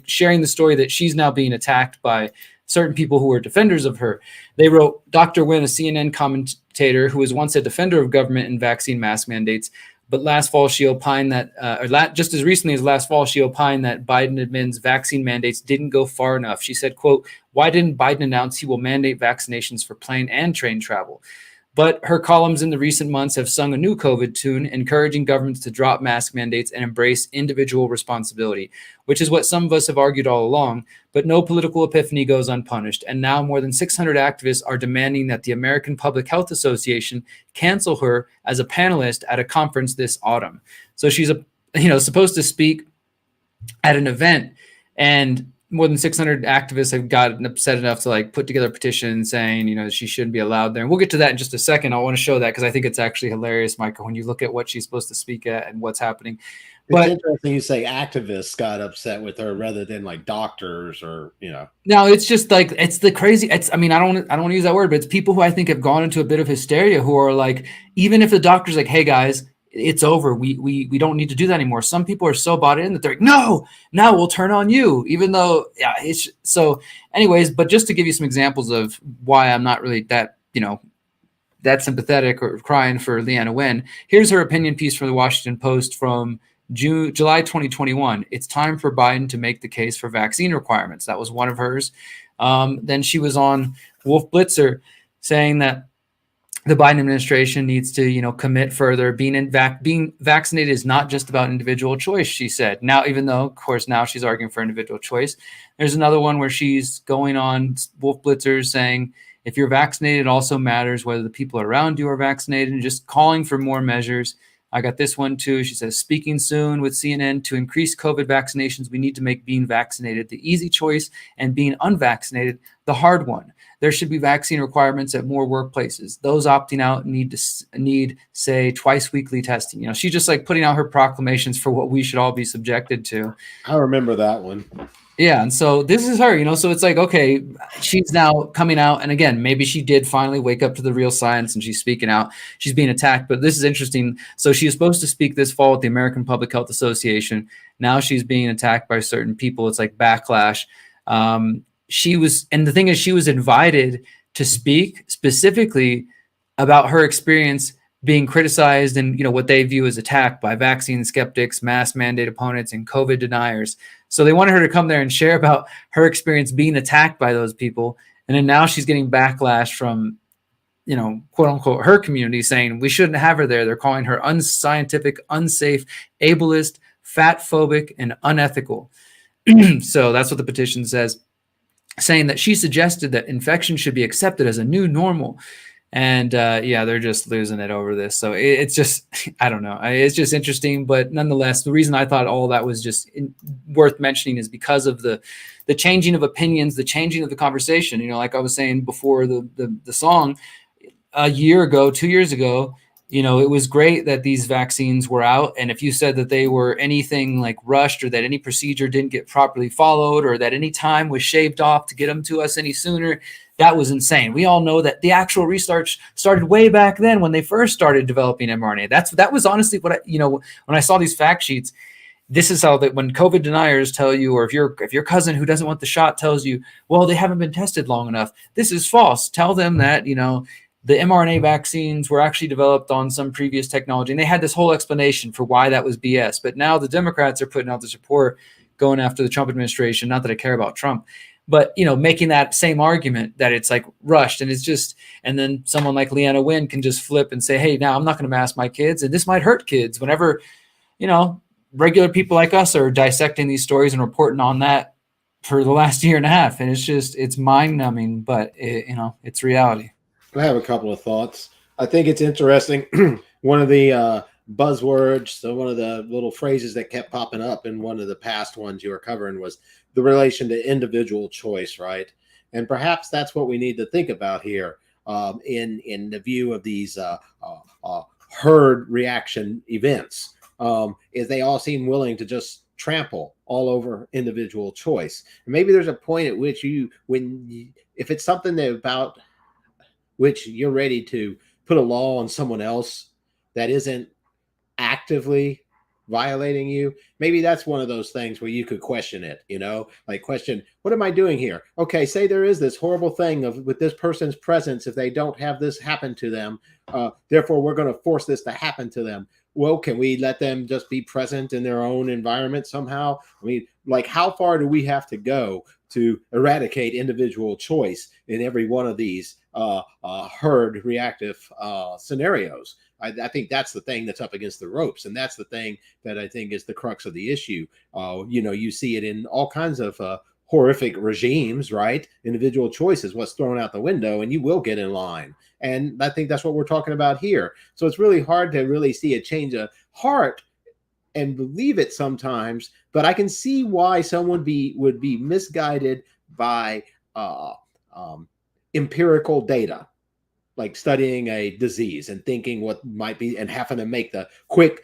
sharing the story that she's now being attacked by certain people who were defenders of her. They wrote, Dr. Wynn, a CNN commentator who was once a defender of government and vaccine mask mandates, but last fall she opined that, just as recently as last fall, she opined that Biden admin's vaccine mandates didn't go far enough. She said, quote, why didn't Biden announce he will mandate vaccinations for plane and train travel? But her columns in the recent months have sung a new COVID tune, encouraging governments to drop mask mandates and embrace individual responsibility, which is what some of us have argued all along. But no political epiphany goes unpunished. And now more than 600 activists are demanding that the American Public Health Association cancel her as a panelist at a conference this autumn. So she's supposed to speak at an event, and more than 600 activists have gotten upset enough to put together a petition saying, she shouldn't be allowed there. And we'll get to that in just a second. I want to show that because I think it's actually hilarious, Michael, when you look at what she's supposed to speak at and what's happening. It's interesting you say activists got upset with her rather than doctors or, No, it's just it's the crazy. I don't want to use that word, but it's people who I think have gone into a bit of hysteria who are even if the doctor's hey guys, it's over. We don't need to do that anymore. Some people are so bought in that they're no, now we'll turn on you, even though, it's so anyways, but just to give you some examples of why I'm not really that, that sympathetic or crying for Leanna Wynn. Here's her opinion piece from the Washington Post from July 2021. It's time for Biden to make the case for vaccine requirements. That was one of hers. Then she was on Wolf Blitzer saying that the Biden administration needs to, commit further. Being vaccinated is not just about individual choice, she said. Now, even though, of course, now she's arguing for individual choice. There's another one where she's going on Wolf Blitzer saying, if you're vaccinated, it also matters whether the people around you are vaccinated, and just calling for more measures. I got this one too. She says, speaking soon with CNN, to increase COVID vaccinations, we need to make being vaccinated the easy choice and being unvaccinated the hard one. There should be vaccine requirements at more workplaces. Those opting out need say twice weekly testing. You know, she's just like putting out her proclamations for what we should all be subjected to. I remember that one. Yeah. And so this is her, you know, so it's like, okay, she's now coming out. And again, maybe she did finally wake up to the real science and she's speaking out. She's being attacked. But this is interesting. So she was supposed to speak this fall at the American Public Health Association. Now she's being attacked by certain people. It's like backlash. And the thing is, she was invited to speak specifically about her experience being criticized and, you know, what they view as attack by vaccine skeptics, mask mandate opponents, and COVID deniers. So they wanted her to come there and share about her experience being attacked by those people. And then now she's getting backlash from, you know, quote unquote, her community saying we shouldn't have her there. They're calling her unscientific, unsafe, ableist, fat phobic, and unethical. So that's what the petition says, saying that she suggested that infection should be accepted as a new normal. And yeah, they're just losing it over this. So it's just, I don't know. It's just interesting. But nonetheless, the reason I thought all that was just worth mentioning is because of the changing of opinions, the changing of the conversation. You know, like I was saying before the song, a year ago, 2 years ago, you know, it was great that these vaccines were out. And if you said that they were anything like rushed or that any procedure didn't get properly followed or that any time was shaved off to get them to us any sooner, that was insane. We all know that the actual research started way back then when they first started developing mRNA. That was honestly what when I saw these fact sheets, this is how that when COVID deniers tell you, or if your cousin who doesn't want the shot tells you, well, they haven't been tested long enough, this is false. Tell them that, you know, the mRNA vaccines were actually developed on some previous technology. And they had this whole explanation for why that was BS. But now the Democrats are putting out this report going after the Trump administration. Not that I care about Trump, but, you know, making that same argument that it's like rushed and it's just, and then someone like Leanna Wynn can just flip and say, hey, now I'm not going to mask my kids. And this might hurt kids whenever, you know, regular people like us are dissecting these stories and reporting on that for the last year and a half. And it's mind numbing, but you know, it's reality. I have a couple of thoughts. I think it's interesting. One of the buzzwords, so one of the little phrases that kept popping up in one of the past ones you were covering was the relation to individual choice, right? And perhaps that's what we need to think about here in the view of these herd reaction events, is they all seem willing to just trample all over individual choice. And maybe there's a point at which if it's something that about which you're ready to put a law on someone else that isn't actively violating you, maybe that's one of those things where you could question it, you know, like question, what am I doing here? Okay, say there is this horrible thing with this person's presence, if they don't have this happen to them, therefore we're going to force this to happen to them. Well, can we let them just be present in their own environment somehow? I mean, like, how far do we have to go to eradicate individual choice in every one of these herd reactive scenarios? I think that's the thing that's up against the ropes. And that's the thing that I think is the crux of the issue. You know, you see it in all kinds of horrific regimes, right? Individual choice is what's thrown out the window and you will get in line. And I think that's what we're talking about here. So it's really hard to really see a change of heart and believe it sometimes, but I can see why someone would be misguided by empirical data, like studying a disease and thinking what might be and having to make the quick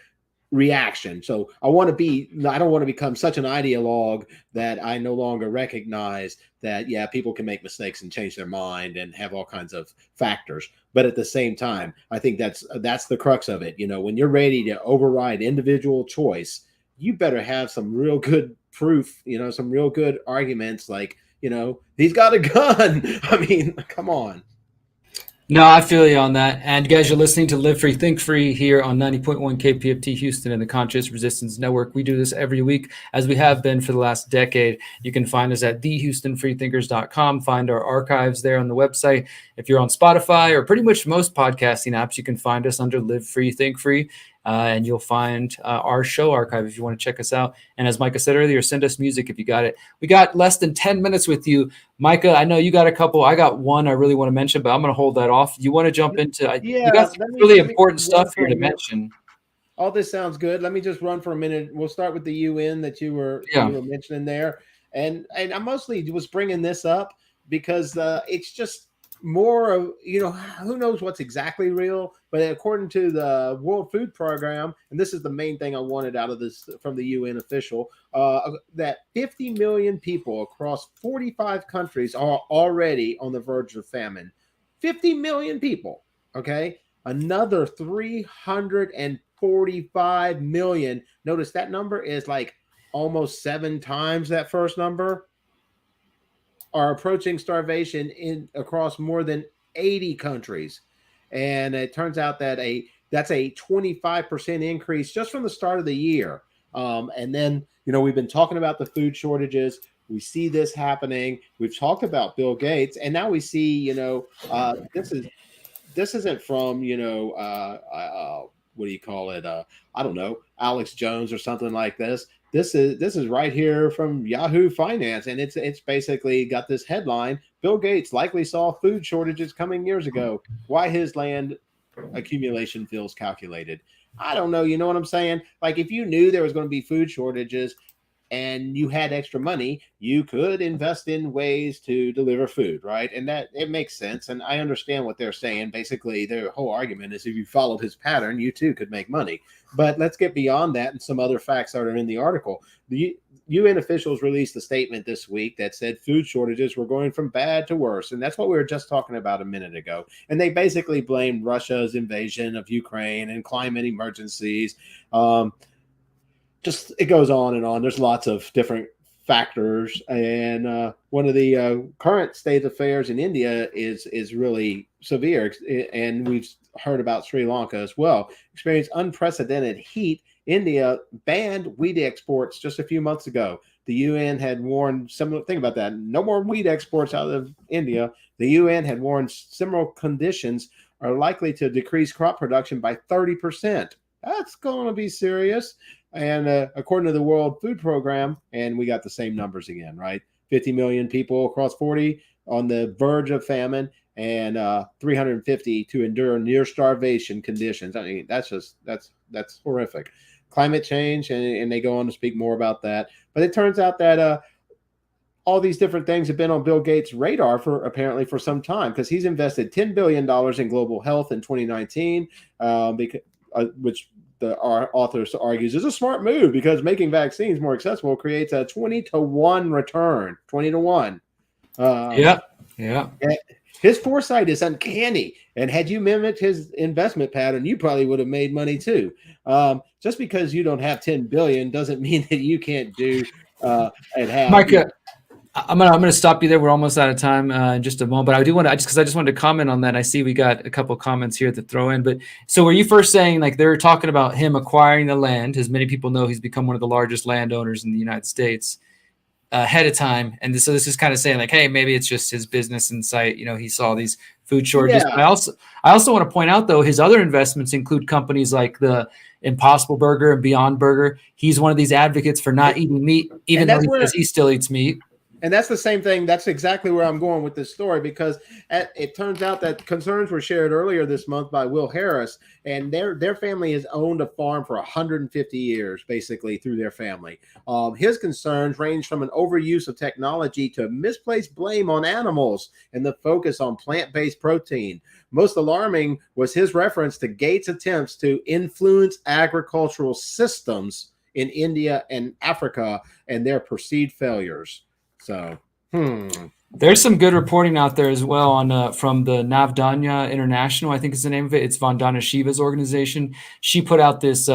reaction. So I don't want to become such an ideologue that I no longer recognize that, yeah, people can make mistakes and change their mind and have all kinds of factors. But at the same time, I think that's the crux of it. You know, when you're ready to override individual choice, you better have some real good proof, you know, some real good arguments like, you know, he's got a gun. I mean, come on. No, I feel you on that. And guys, you're listening to Live Free, Think Free here on 90.1 KPFT Houston and the Conscious Resistance Network. We do this every week, as we have been for the last decade. You can find us at thehoustonfreethinkers.com. Find our archives there on the website. If you're on Spotify or pretty much most podcasting apps, you can find us under Live Free, Think Free. And you'll find our show archive if you want to check us out. And as Micah said earlier, send us music if you got it. We got less than 10 minutes with you. Micah, I know you got a couple. I got one I really want to mention, but I'm going to hold that off. You want to jump into you got some really important stuff here to mention. all this sounds good. Let me just run for a minute. We'll start with the UN that you were mentioning there, and I mostly was bringing this up because it's just more of, who knows what's exactly real, but according to the World Food Program, and this is the main thing I wanted out of this from the UN official, that 50 million people across 45 countries are already on the verge of famine. 50 million people, okay? Another 345 million. Notice that number is like almost 7 times that first number, are approaching starvation across more than 80 countries. And it turns out that that's a 25% increase just from the start of the year. And then, we've been talking about the food shortages. We see this happening. We've talked about Bill Gates, and now we see, this isn't from, what do you call it? I don't know, Alex Jones or something like this. This is right here from Yahoo Finance, and it's basically got this headline: Bill Gates likely saw food shortages coming years ago. Why his land accumulation feels calculated. I don't know. You know what I'm saying? Like, if you knew there was going to be food shortages and you had extra money, you could invest in ways to deliver food, right? And that it makes sense. And I understand what they're saying. Basically, their whole argument is if you followed his pattern, you too could make money. But let's get beyond that and some other facts that are in the article. The UN officials released a statement this week that said food shortages were going from bad to worse. And that's what we were just talking about a minute ago. And they basically blamed Russia's invasion of Ukraine and climate emergencies. Just it goes on and on. There's lots of different factors, and one of the current state affairs in India is really severe, and we've heard about Sri Lanka as well. Experienced unprecedented heat. India banned wheat exports just a few months ago. The UN had warned similar. Think about that. No more wheat exports out of India. The UN had warned similar conditions are likely to decrease crop production by 30%. That's going to be serious. And according to the World Food Program, and we got the same numbers again, right? 50 million people across 40 on the verge of famine, and 350 to endure near starvation conditions. I mean, that's horrific. Climate change, and they go on to speak more about that. But it turns out that all these different things have been on Bill Gates' radar apparently for some time, because he's invested $10 billion in global health in 2019, which our author argues is a smart move because making vaccines more accessible creates a 20-to-1 return. 20-to-1. Yeah. His foresight is uncanny. And had you mimicked his investment pattern, you probably would have made money too. Just because you don't have 10 billion doesn't mean that you can't do and have. Micah, I'm gonna stop you there. We're almost out of time in just a moment, but I do want to I just wanted to comment on that. I see we got a couple of comments here to throw in. But so were you first saying like they're talking about him acquiring the land? As many people know, he's become one of the largest landowners in the United States ahead of time, and so this is kind of saying like, hey, maybe it's just his business insight. He saw these food shortages. Yeah. But I also want to point out though, his other investments include companies like the Impossible Burger and Beyond Burger. He's one of these advocates for not eating meat, even though he still eats meat. And that's the same thing. That's exactly where I'm going with this story, because it turns out that concerns were shared earlier this month by Will Harris, and their family has owned a farm for 150 years, basically through their family. His concerns range from an overuse of technology to misplaced blame on animals and the focus on plant-based protein. Most alarming was his reference to Gates' attempts to influence agricultural systems in India and Africa and their perceived failures. So, There's some good reporting out there as well on from the Navdanya International, I think is the name of it. It's Vandana Shiva's organization. She put out this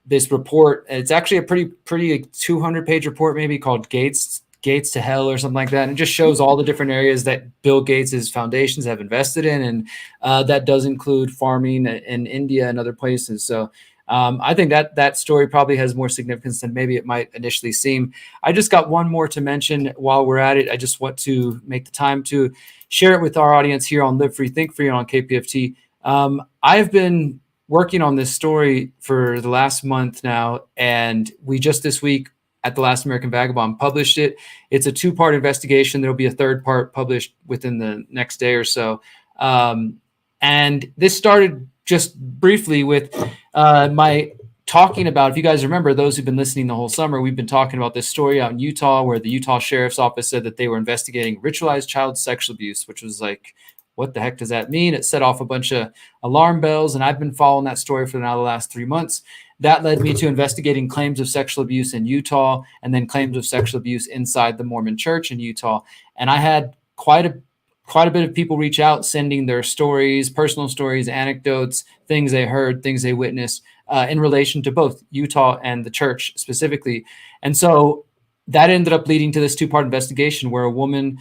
this report. It's actually a pretty 200-page report, maybe, called Gates to Hell or something like that. And it just shows all the different areas that Bill Gates's foundations have invested in, and that does include farming in India and other places. So. I think that story probably has more significance than maybe it might initially seem. I just got one more to mention while we're at it. I just want to make the time to share it with our audience here on Live Free, Think Free on KPFT. I've been working on this story for the last month now, and we just this week at The Last American Vagabond published it. It's a 2-part investigation. There'll be a 3rd part published within the next day or so. And this started just briefly with my talking about, if you guys remember, those who've been listening the whole summer, we've been talking about this story out in Utah where the Utah Sheriff's Office said that they were investigating ritualized child sexual abuse, which was like, what the heck does that mean? It set off a bunch of alarm bells, and I've been following that story for now the last 3 months. That led me to investigating claims of sexual abuse in Utah and then claims of sexual abuse inside the Mormon church in Utah. And I had quite a bit of people reach out, sending their stories, personal stories, anecdotes, things they heard, things they witnessed in relation to both Utah and the church specifically. And so that ended up leading to this 2-part investigation where a woman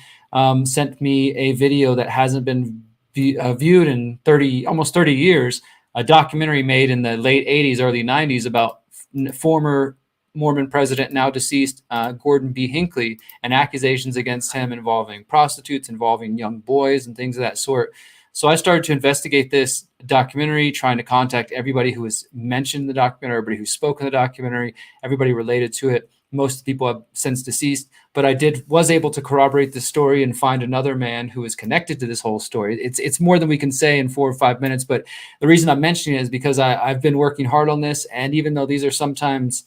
sent me a video that hasn't been viewed in almost 30 years, a documentary made in the late 80s, early 90s about former Mormon president, now deceased, Gordon B. Hinckley, and accusations against him involving prostitutes, involving young boys, and things of that sort. So I started to investigate this documentary, trying to contact everybody who was mentioned in the documentary, everybody who spoke in the documentary, everybody related to it. Most of the people have since deceased, but I was able to corroborate the story and find another man who is connected to this whole story. It's more than we can say in 4 or 5 minutes, but the reason I'm mentioning it is because I've been working hard on this, and even though these are sometimes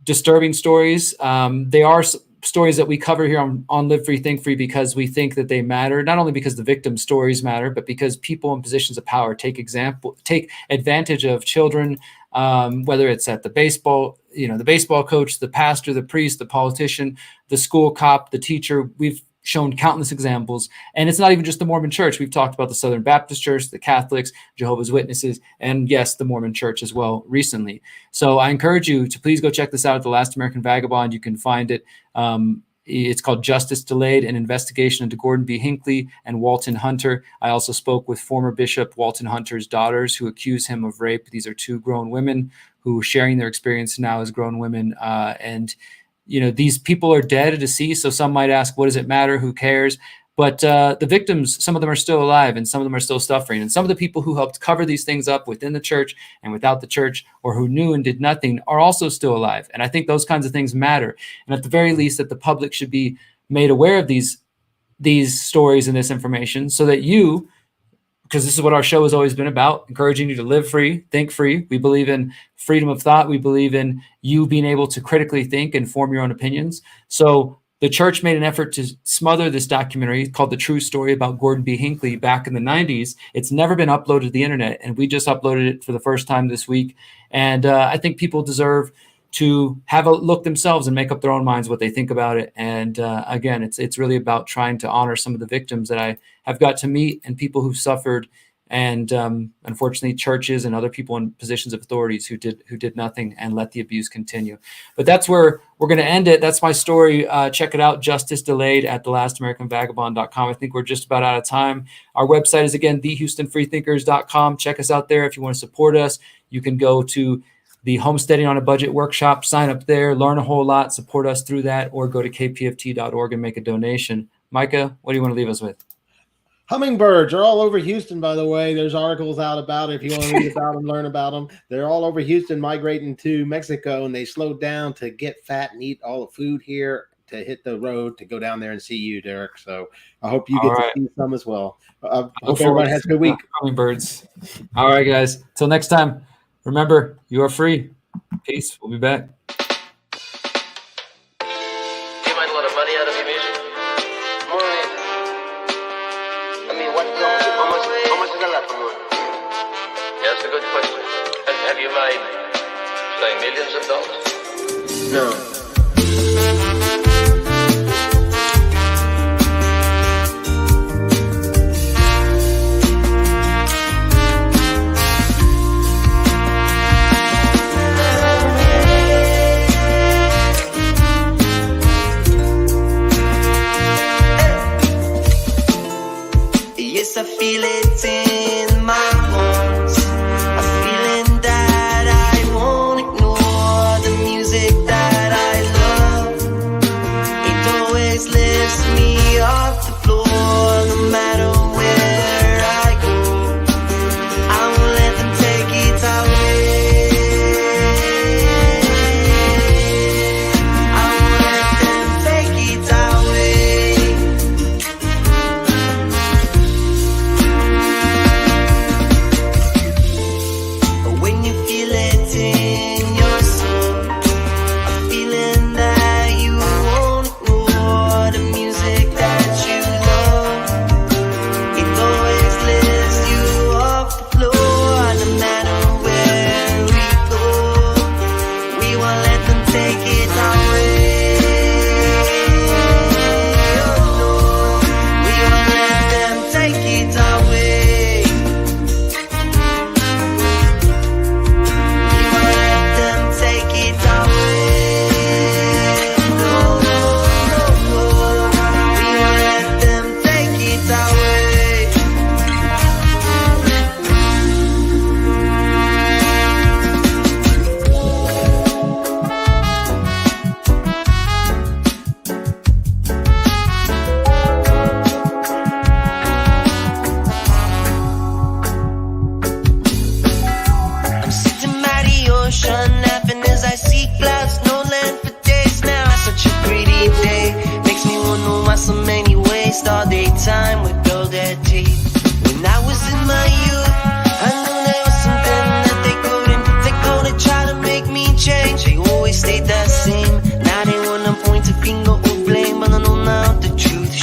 disturbing stories, they are stories that we cover here on Live Free, Think Free because we think that they matter, not only because the victim stories matter, but because people in positions of power take advantage of children, whether it's at the baseball coach, the pastor, the priest, the politician, the school cop, the teacher. We've shown countless examples. And it's not even just the Mormon church. We've talked about the Southern Baptist Church, the Catholics, Jehovah's Witnesses, and yes, the Mormon church as well recently. So I encourage you to please go check this out at The Last American Vagabond. You can find it. It's called Justice Delayed, an investigation into Gordon B. Hinckley and Walton Hunter. I also spoke with former Bishop Walton Hunter's daughters who accuse him of rape. These are 2 grown women who are sharing their experience now as grown women. And these people are dead or deceased. So some might ask, what does it matter? Who cares? But the victims, some of them are still alive and some of them are still suffering. And some of the people who helped cover these things up within the church and without the church, or who knew and did nothing, are also still alive. And I think those kinds of things matter. And at the very least, that the public should be made aware of these stories and this information so that you, because this is what our show has always been about, encouraging you to live free, think free. We believe in freedom of thought. We believe in you being able to critically think and form your own opinions. So the church made an effort to smother this documentary called The True Story about Gordon B. Hinckley back in the 90s. It's never been uploaded to the internet, and we just uploaded it for the first time this week. And I think people deserve to have a look themselves and make up their own minds what they think about it. And again, it's really about trying to honor some of the victims that I have got to meet and people who've suffered, and unfortunately churches and other people in positions of authorities who did nothing and let the abuse continue. But that's where we're going to end it. That's my story. Check it out, Justice Delayed, at thelastamericanvagabond.com. I think we're just about out of time. Our website is, again, thehoustonfreethinkers.com. Check us out there. If you want to support us, you can go to the Homesteading on a Budget workshop, sign up there, learn a whole lot, support us through that, or go to kpft.org and make a donation. Micah, what do you want to leave us with? Hummingbirds are all over Houston, by the way. There's articles out about it if you want to read about them, learn about them. They're all over Houston, migrating to Mexico, and they slowed down to get fat and eat all the food here to hit the road to go down there and see you, Derrick. So I hope you get to see some as well. Hope everybody has a good week. Hummingbirds. All right, guys. Till next time, remember, you are free. Peace. We'll be back. That's a good question. Have you made, say, millions of dollars? No. Yes, I feel it in my bones. A feeling that I won't ignore. The music that I love, it always lifts me off the floor. No matter where I go, I won't let them take it away. I won't let them take it away.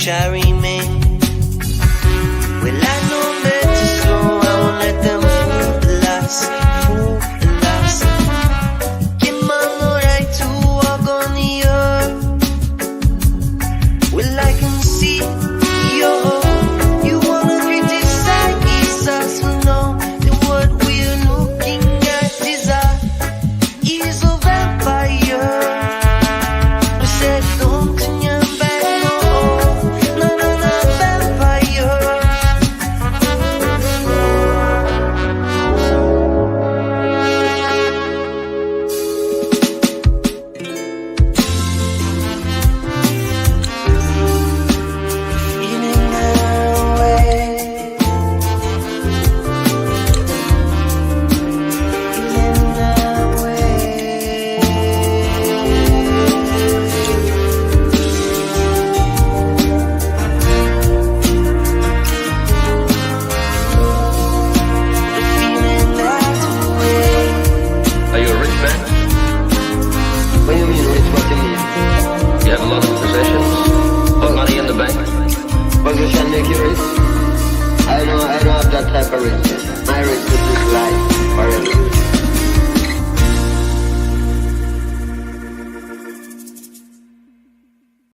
shall remain. Well, I know better, so I won't let them fool us. Give man no right to walk on the earth. Well, I can see you wanna criticize us, no. That what we're looking at is a vampire. We said don't turn your back, no, vampire. Feeling that way. Feeling that way. Feeling that way. Are you a rich man? What do you mean rich? What do you mean? You have a lot of possessions? Or money in the bank? Position make you rich? I don't have that type of richness. My richness is life.